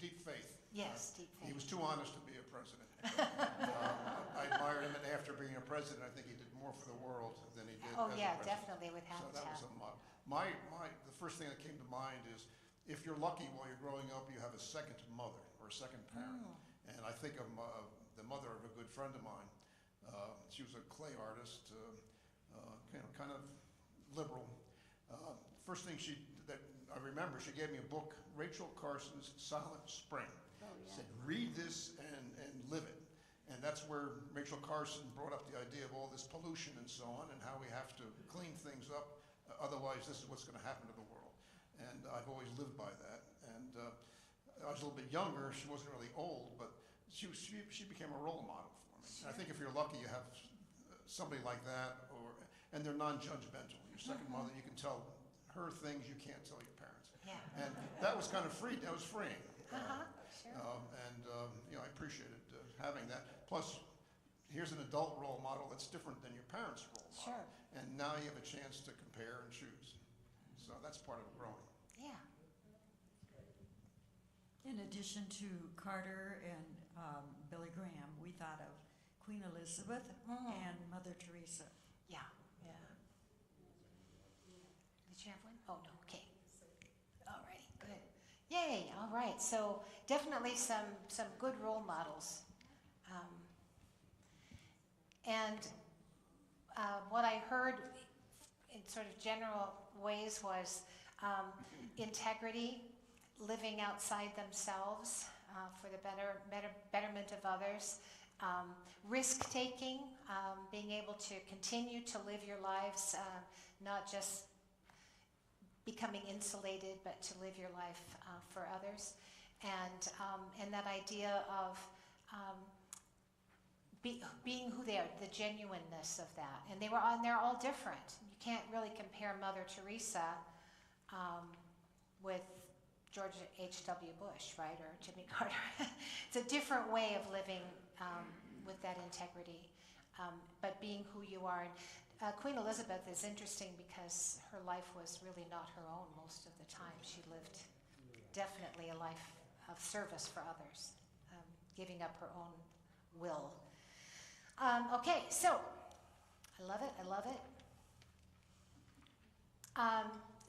S4: deep faith.
S1: Yes, deep
S4: He
S1: faith.
S4: was too honest to be a president. I admired him, and after being a president, I think he did more for the world than he did
S1: Oh,
S4: as a
S1: yeah,
S4: president.
S1: definitely would have
S4: So
S1: to
S4: that was
S1: have.
S4: a model. The first thing that came to mind is, if you're lucky while you're growing up, you have a second mother or a second parent. And I think of the mother of a good friend of mine. She was a clay artist, kind of liberal. First thing that I remember she gave me a book, Rachel Carson's Silent Spring. Said, read this and live it. And that's where Rachel Carson brought up the idea of all this pollution and so on, and how we have to clean things up. Otherwise, this is what's going to happen to the world. And I've always lived by that. And I was a little bit younger. She wasn't really old, but she became a role model for me.
S1: Sure.
S4: I think if you're lucky, you have somebody like that, and they're non-judgmental. Your second mother, you can tell her things you can't tell your parents.
S1: Yeah.
S4: And that was kind of free. That was freeing.
S1: Sure.
S4: I appreciated having that. Plus, here's an adult role model that's different than your parents' role model.
S1: Sure.
S4: And now you have a chance to compare and choose. So that's part of growing.
S1: Yeah.
S12: In addition to Carter and Billy Graham, we thought of Queen Elizabeth and Mother Teresa.
S1: Yeah. Yeah. Did you have one? Oh, no. Okay. All righty. Good. Yay. All right. So definitely some good role models. What I heard in sort of general ways was integrity, living outside themselves for the betterment of others, risk-taking, being able to continue to live your lives, not just becoming insulated, but to live your life for others, and that idea of being who they are, the genuineness of that. And they're all different. You can't really compare Mother Teresa with George H.W. Bush, right, or Jimmy Carter. It's a different way of living with that integrity, but being who you are. And Queen Elizabeth is interesting because her life was really not her own most of the time. She lived definitely a life of service for others, giving up her own will. Okay, so I love it.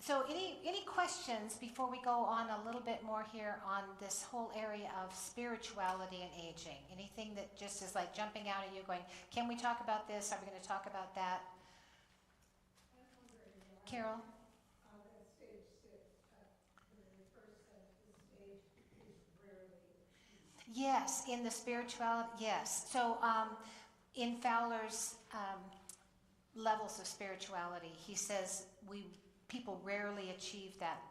S1: So any questions before we go on a little bit more here on this whole area of spirituality and aging? Anything that just is like jumping out at you going, can we talk about this? Are we going to talk about that? Carol? Yes, in the spirituality, yes. So in Fowler's levels of spirituality, he says people rarely achieve that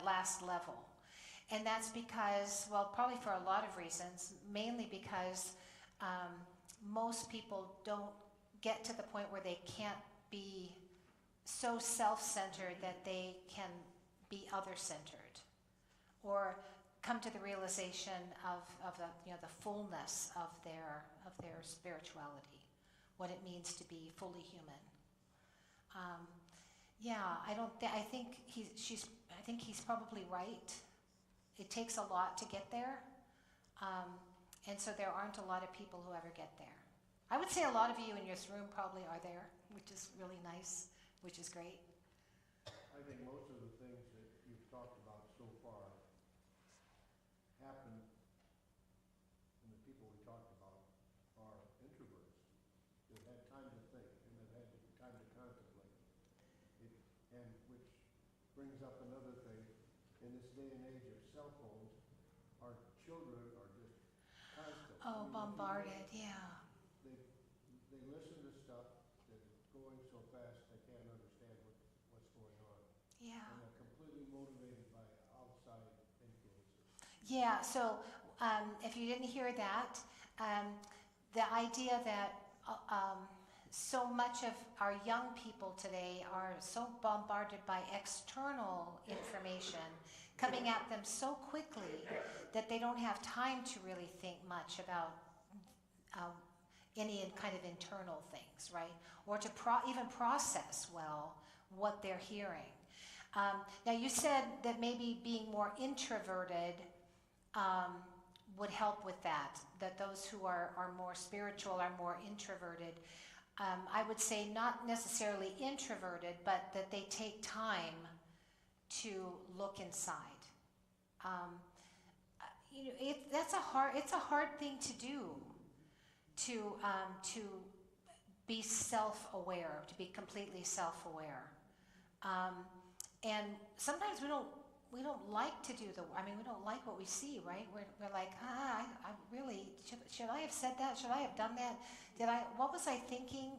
S1: last level. And that's because, well, probably for a lot of reasons, mainly because most people don't get to the point where they can't be so self-centered that they can be other-centered, or come to the realization of the fullness of their spirituality, what it means to be fully human. I think he's probably right. It takes a lot to get there, and so there aren't a lot of people who ever get there. I would say a lot of you in this room probably are there, which is really nice, which is great.
S13: I think most of the things that you've talked about so far happen, and the people we talked about are introverts that had time to think and that had time to contemplate. And which brings up another thing. In this day and age of cell phones, our children are just constant.
S1: Bombarded, yeah.
S13: They listen to stuff that is going so fast they can't understand what's going on.
S1: Yeah.
S13: And they're completely motivated by outside influences.
S1: Yeah, so if you didn't hear that, the idea that so much of our young people today are so bombarded by external information coming at them so quickly that they don't have time to really think much about any kind of internal things, right? Or to even process well what they're hearing. Now you said that maybe being more introverted would help with that those who are more spiritual are more introverted. I would say not necessarily introverted, but that they take time to look inside. It's a hard thing to do, to be self-aware, to be completely self-aware. And sometimes we don't like to do we don't like what we see, right? We're like, I really, should I have said that? Should I have done that? What was I thinking?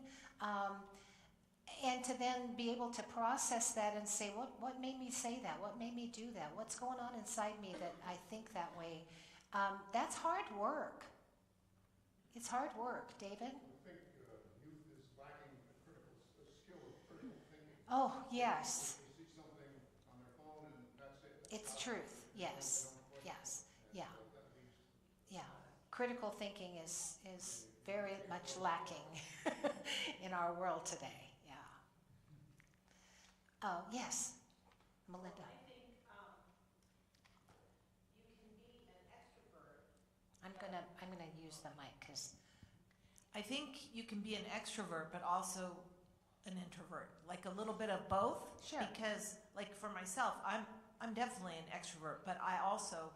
S1: And to then be able to process that and say, what made me say that? What made me do that? What's going on inside me that I think that way? That's hard work. It's hard work, David.
S13: I think youth is lacking the skill of critical thinking.
S1: Oh, yes.
S13: They see something on their phone and that's it.
S1: It's truth. Yes. Yes. Yeah. Yeah. Critical thinking is very much lacking in our world today. Yeah. Oh, yes. Melinda.
S2: I think you can be an extrovert.
S1: I'm gonna use the mic because
S14: I think you can be an extrovert, but also an introvert, like a little bit of both.
S1: Sure.
S14: Because, like for myself, I'm definitely an extrovert, but I also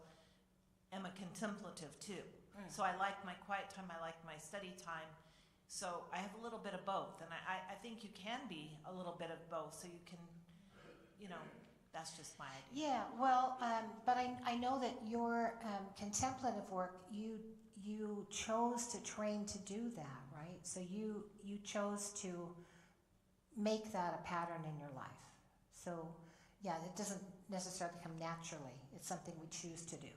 S14: am a contemplative too. So I like my quiet time, I like my study time. So I have a little bit of both, and I think you can be a little bit of both. So you can, that's just my idea.
S1: yeah. Well, but I know that your contemplative work, you chose to train to do that, right? So you chose to make that a pattern in your life. So yeah, it doesn't necessarily come naturally. It's something we choose to do.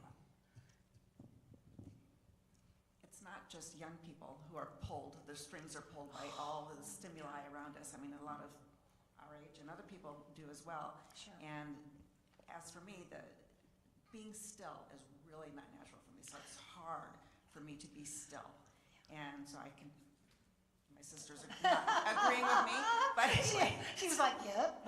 S7: It's not just young people who are pulled, the strings are pulled by all the stimuli around us. I mean, a lot of our age and other people do as well.
S1: Sure.
S7: And as for me, being still is really not natural for me. So it's hard for me to be still. And so my sisters are not agreeing with me, but anyway.
S1: She was like, yep.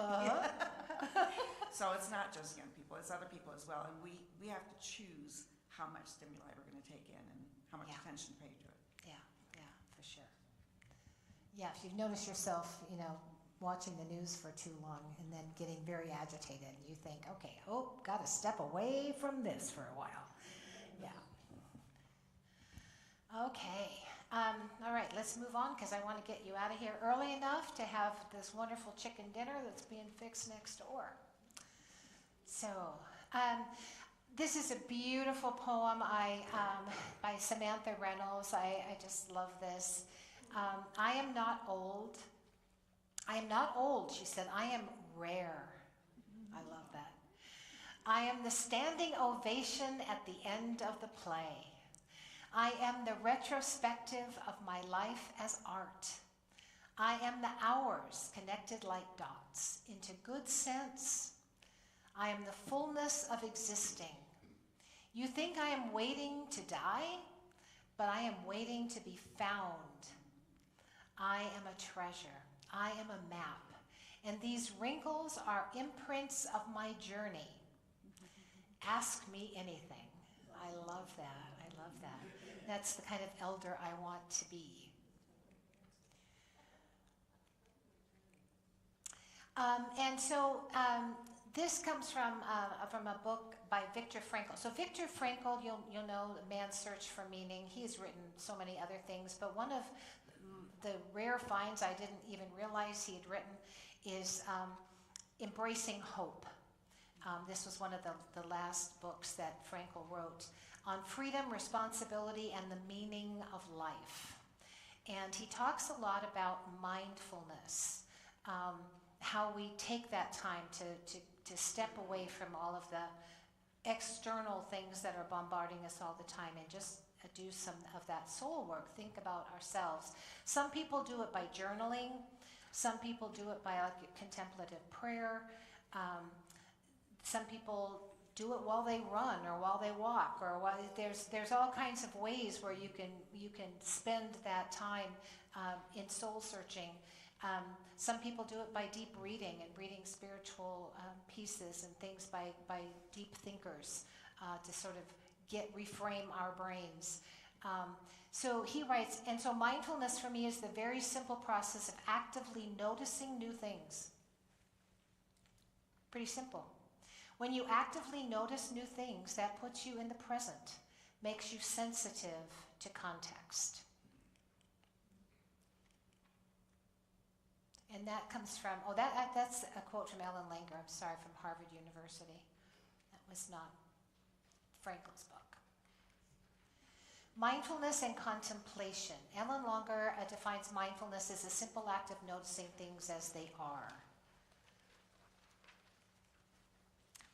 S7: So it's not just young people, it's other people as well. And we have to choose how much stimuli we're going to take in and how much attention to pay to it.
S1: Yeah, for sure. Yeah, if you've noticed yourself, watching the news for too long and then getting very agitated, you think, okay, got to step away from this for a while. Yeah. Okay. All right, let's move on because I want to get you out of here early enough to have this wonderful chicken dinner that's being fixed next door. So, this is a beautiful poem by Samantha Reynolds. I just love this. I am not old. I am not old, she said. I am rare. I love that. I am the standing ovation at the end of the play. I am the retrospective of my life as art. I am the hours connected like dots into good sense. I am the fullness of existing. You think I am waiting to die, but I am waiting to be found. I am a treasure. I am a map. And these wrinkles are imprints of my journey. Ask me anything. I love that. I love that. That's the kind of elder I want to be. This comes from a book by Viktor Frankl. So Viktor Frankl, you'll know, Man's Search for Meaning. He's written so many other things, but one of the rare finds I didn't even realize he had written is Embracing Hope. This was one of the last books that Frankl wrote on freedom, responsibility, and the meaning of life. And he talks a lot about mindfulness, how we take that time to step away from all of the external things that are bombarding us all the time and just do some of that soul work, think about ourselves. Some people do it by journaling. Some people do it by contemplative prayer. Some people do it while they run or while they walk, or there's all kinds of ways where you can spend that time in soul searching. Some people do it by deep reading and reading spiritual pieces and things by deep thinkers to sort of reframe our brains. So he writes, and so mindfulness for me is the very simple process of actively noticing new things. Pretty simple. When you actively notice new things, that puts you in the present, makes you sensitive to context. And that comes from, that's a quote from Ellen Langer, I'm sorry, from Harvard University. That was not Frankel's book. Mindfulness and contemplation. Ellen Langer defines mindfulness as a simple act of noticing things as they are.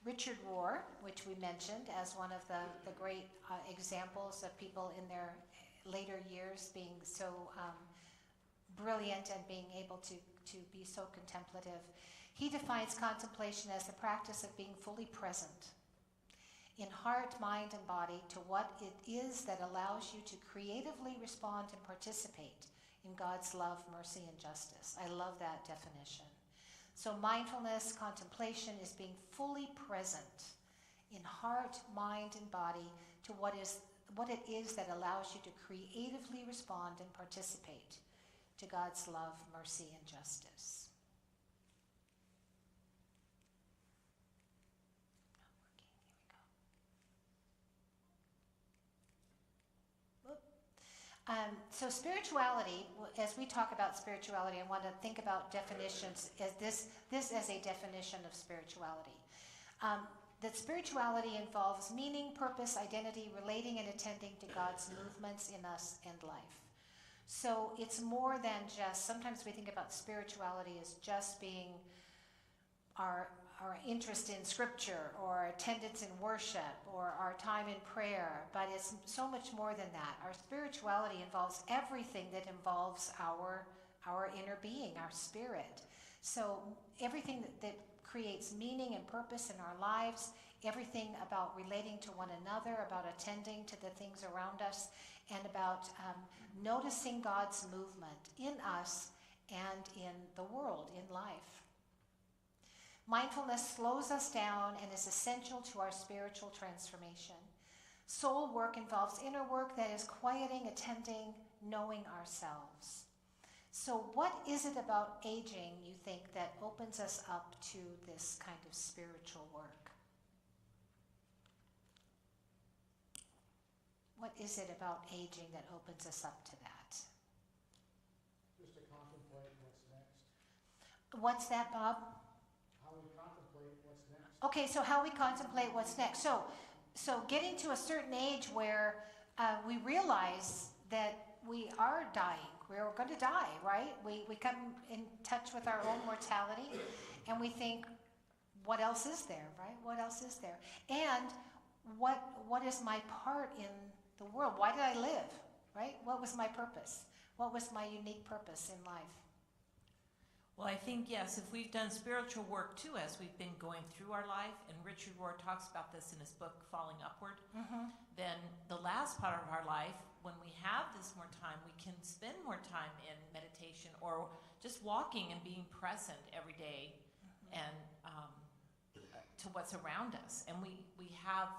S1: Richard Rohr, which we mentioned as one of the great examples of people in their later years being so brilliant and being able to be so contemplative. He defines contemplation as the practice of being fully present in heart, mind, and body to what it is that allows you to creatively respond and participate in God's love, mercy, and justice. I love that definition. So mindfulness, contemplation is being fully present in heart, mind, and body to what it is that allows you to creatively respond and participate to God's love, mercy, and justice. So spirituality, as we talk about spirituality, I want to think about definitions as this as a definition of spirituality. That spirituality involves meaning, purpose, identity, relating and attending to God's movements in us and life. So it's more than just, sometimes we think about spirituality as just being our interest in scripture or attendance in worship or our time in prayer, but it's so much more than that. Our spirituality involves everything that involves our inner being, our spirit. So everything that creates meaning and purpose in our lives, everything about relating to one another, about attending to the things around us, and about noticing God's movement in us and in the world, in life. Mindfulness slows us down and is essential to our spiritual transformation. Soul work involves inner work that is quieting, attending, knowing ourselves. So what is it about aging, you think, that opens us up to this kind of spiritual work? What is it about aging that opens us up to that?
S10: Just to contemplate what's next.
S1: What's that, Bob?
S10: How we contemplate what's next.
S1: Okay, so how we contemplate what's next. So getting to a certain age where we realize that we are dying. We're going to die, right? We come in touch with our own mortality, and we think, what else is there, right? What else is there? And what is my part in the world? Why did I live, right? What was my purpose? What was my unique purpose in life?
S14: Well, I think, yes, if we've done spiritual work too, as we've been going through our life, and Richard Rohr talks about this in his book, Falling Upward, then the last part of our life, when we have this more time, we can spend more time in meditation or just walking and being present every day and to what's around us. And we have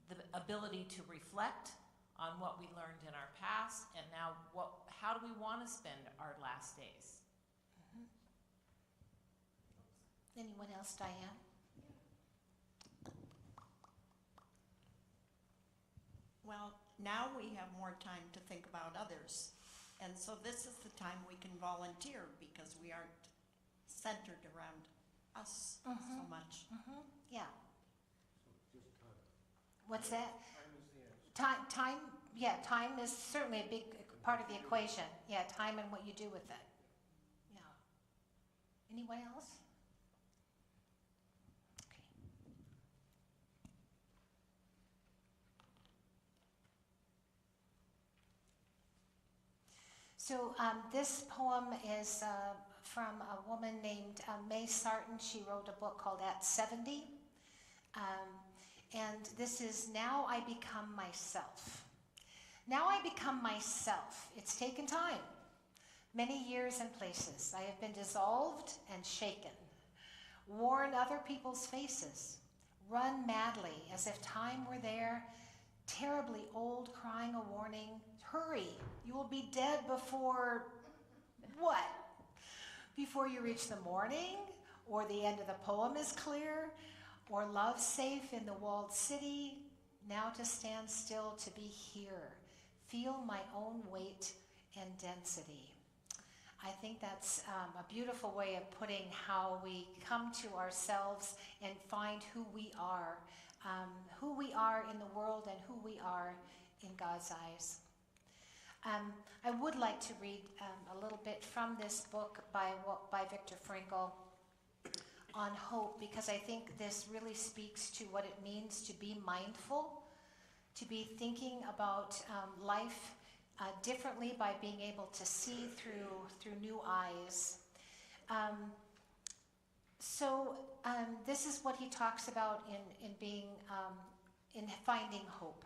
S14: the ability to reflect on what we learned in our past, and now how do we want to spend our last days?
S1: Anyone else, Diane?
S9: Well, now we have more time to think about others. And so this is the time we can volunteer because we aren't centered around us so much.
S1: Yeah.
S13: So just time.
S1: What's that?
S13: Time is the answer.
S1: Time is certainly a big part of the equation. Yeah, time and what you do with it. Yeah. Anyone else? Okay. So this poem is from a woman named May Sarton. She wrote a book called At 70. And this is Now I Become Myself. Now I become myself. It's taken time, many years and places. I have been dissolved and shaken, worn other people's faces, run madly as if time were there, terribly old, crying a warning. Hurry, you will be dead before what? Before you reach the morning, or the end of the poem is clear, or love safe in the walled city, now to stand still, to be here, feel my own weight and density. I think that's a beautiful way of putting how we come to ourselves and find who we are in the world and who we are in God's eyes. I would like to read a little bit from this book by Viktor Frankl on hope, because I think this really speaks to what it means to be mindful, to be thinking about life differently by being able to see through new eyes. This is what he talks about in finding hope.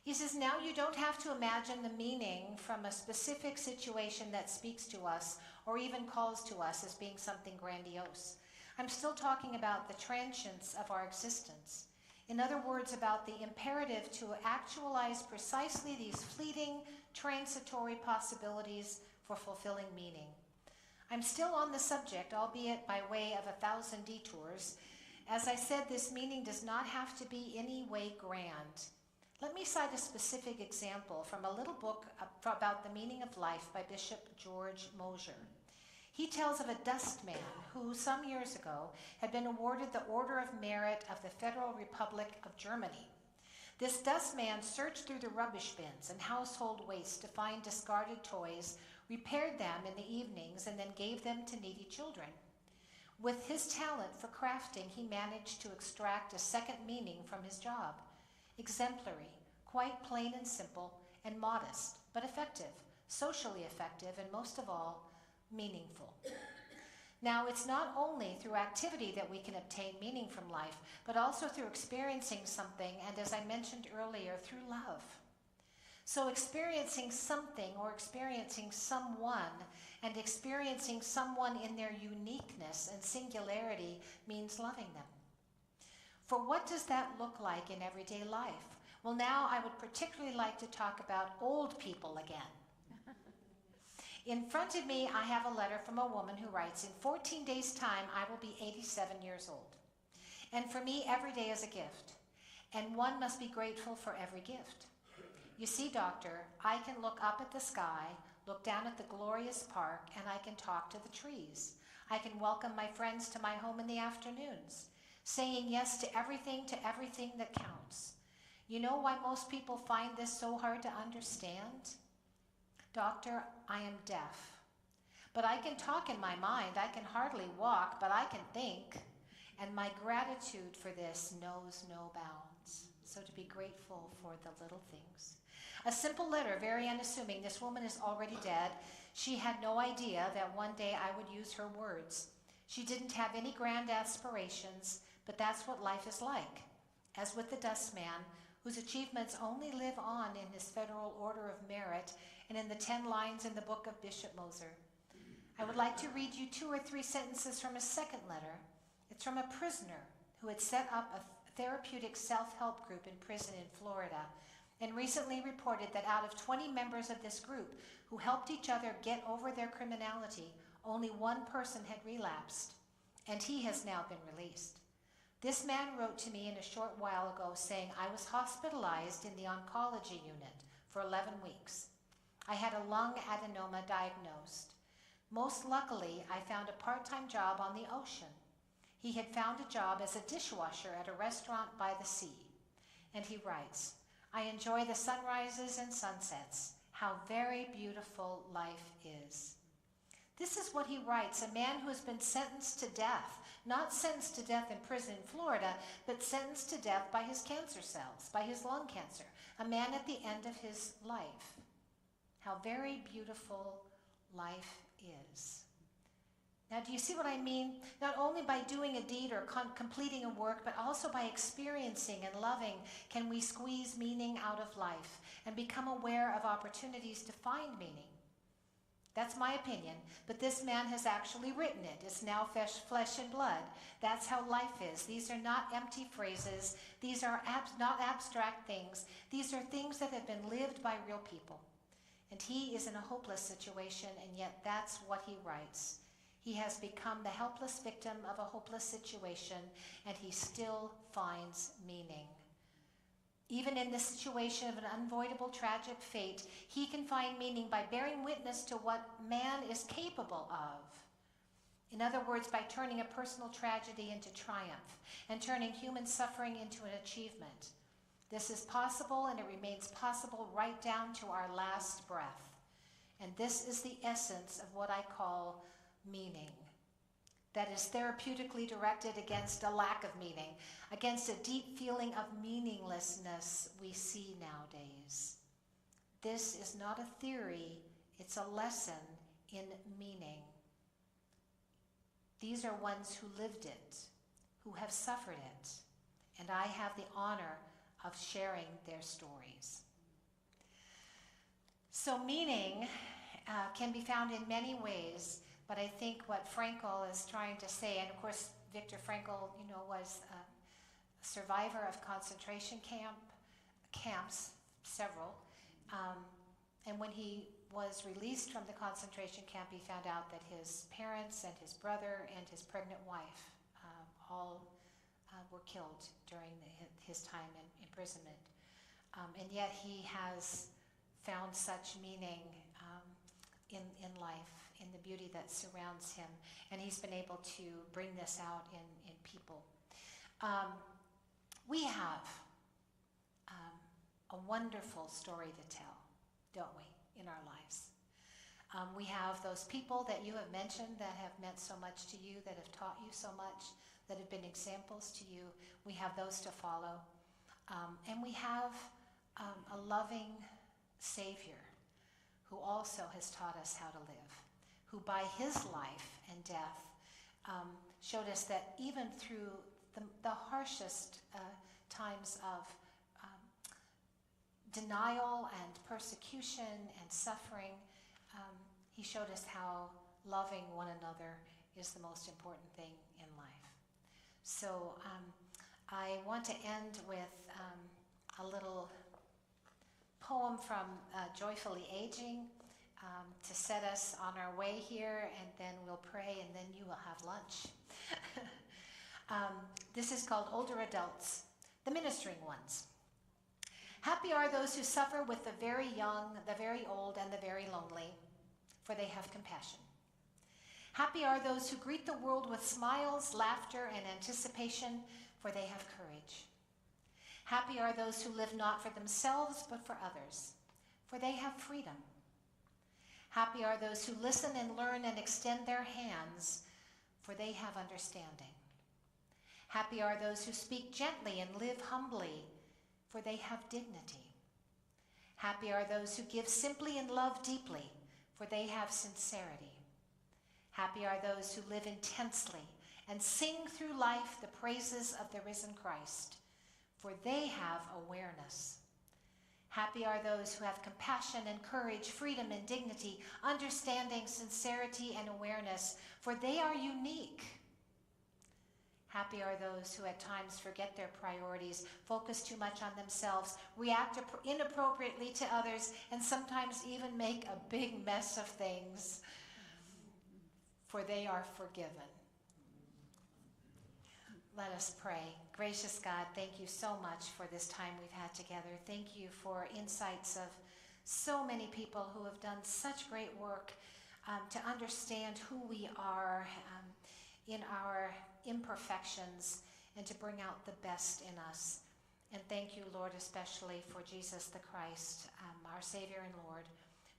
S1: He says, now you don't have to imagine the meaning from a specific situation that speaks to us or even calls to us as being something grandiose. I'm still talking about the transience of our existence. In other words, about the imperative to actualize precisely these fleeting, transitory possibilities for fulfilling meaning. I'm still on the subject, albeit by way of 1,000 detours. As I said, this meaning does not have to be any way grand. Let me cite a specific example from a little book about the meaning of life by Bishop George Mosier. He tells of a dustman who, some years ago, had been awarded the Order of Merit of the Federal Republic of Germany. This dustman searched through the rubbish bins and household waste to find discarded toys, repaired them in the evenings, and then gave them to needy children. With his talent for crafting, he managed to extract a second meaning from his job. Exemplary, quite plain and simple, and modest, but effective, socially effective, and most of all, meaningful. Now, it's not only through activity that we can obtain meaning from life, but also through experiencing something, and as I mentioned earlier, through love. So experiencing something or experiencing someone and experiencing someone in their uniqueness and singularity means loving them. For what does that look like in everyday life? Well, now I would particularly like to talk about old people again. In front of me, I have a letter from a woman who writes, in 14 days' time, I will be 87 years old. And for me, every day is a gift. And one must be grateful for every gift. You see, doctor, I can look up at the sky, look down at the glorious park, and I can talk to the trees. I can welcome my friends to my home in the afternoons, saying yes to everything that counts. You know why most people find this so hard to understand? Doctor, I am deaf. But I can talk in my mind. I can hardly walk, but I can think. And my gratitude for this knows no bounds. So to be grateful for the little things. A simple letter, very unassuming. This woman is already dead. She had no idea that one day I would use her words. She didn't have any grand aspirations, but that's what life is like. As with the dustman, whose achievements only live on in his Federal Order of Merit and in the 10 lines in the book of Bishop Moser. I would like to read you 2 or 3 sentences from a second letter. It's from a prisoner who had set up a therapeutic self-help group in prison in Florida and recently reported that out of 20 members of this group who helped each other get over their criminality, only one person had relapsed, and he has now been released. This man wrote to me in a short while ago saying I was hospitalized in the oncology unit for 11 weeks. I had a lung adenoma diagnosed. Most luckily, I found a part-time job on the ocean. He had found a job as a dishwasher at a restaurant by the sea. And he writes, I enjoy the sunrises and sunsets. How very beautiful life is. This is what he writes, a man who has been sentenced to death, not sentenced to death in prison in Florida, but sentenced to death by his cancer cells, by his lung cancer, a man at the end of his life. How very beautiful life is. Now, do you see what I mean? Not only by doing a deed or completing a work, but also by experiencing and loving can we squeeze meaning out of life and become aware of opportunities to find meaning. That's my opinion, but this man has actually written it. It's now flesh and blood. That's how life is. These are not empty phrases. These are not abstract things. These are things that have been lived by real people. And he is in a hopeless situation, and yet that's what he writes. He has become the helpless victim of a hopeless situation, and he still finds meaning. Even in the situation of an unavoidable tragic fate, he can find meaning by bearing witness to what man is capable of. In other words, by turning a personal tragedy into triumph and turning human suffering into an achievement. This is possible, and it remains possible right down to our last breath. And this is the essence of what I call meaning. That is therapeutically directed against a lack of meaning, against a deep feeling of meaninglessness we see nowadays. This is not a theory, it's a lesson in meaning. These are ones who lived it, who have suffered it, and I have the honor of sharing their stories. So meaning can be found in many ways, but I think what Frankl is trying to say, and of course Viktor Frankl, was a survivor of concentration camps, several, and when he was released from the concentration camp, he found out that his parents and his brother and his pregnant wife all were killed during his time in imprisonment. And yet he has found such meaning in life, in the beauty that surrounds him, and he's been able to bring this out in people. We have a wonderful story to tell, don't we, in our lives? We have those people that you have mentioned that have meant so much to you, that have taught you so much, that have been examples to you. We have those to follow. And we have a loving Savior who also has taught us how to live, who by his life and death showed us that even through the harshest times of denial and persecution and suffering, he showed us how loving one another is the most important thing in life. So I want to end with a little poem from Joyfully Aging to set us on our way here, and then we'll pray, and then you will have lunch. This is called Older Adults, the Ministering Ones. Happy are those who suffer with the very young, the very old, and the very lonely, for they have compassion. Happy are those who greet the world with smiles, laughter, and anticipation, for they have courage. Happy are those who live not for themselves, but for others, for they have freedom. Happy are those who listen and learn and extend their hands, for they have understanding. Happy are those who speak gently and live humbly, for they have dignity. Happy are those who give simply and love deeply, for they have sincerity. Happy are those who live intensely and sing through life the praises of the risen Christ, for they have awareness. Happy are those who have compassion and courage, freedom and dignity, understanding, sincerity, and awareness, for they are unique. Happy are those who at times forget their priorities, focus too much on themselves, react inappropriately to others, and sometimes even make a big mess of things, for they are forgiven. Let us pray. Gracious God, thank you so much for this time we've had together. Thank you for insights of so many people who have done such great work to understand who we are in our imperfections and to bring out the best in us. And thank you, Lord, especially for Jesus the Christ, our Savior and Lord,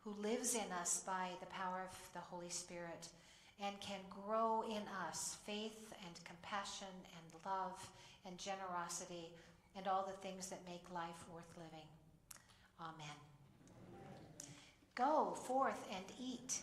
S1: who lives in us by the power of the Holy Spirit and can grow in us faith and compassion and love and generosity and all the things that make life worth living. Amen. Go forth and eat.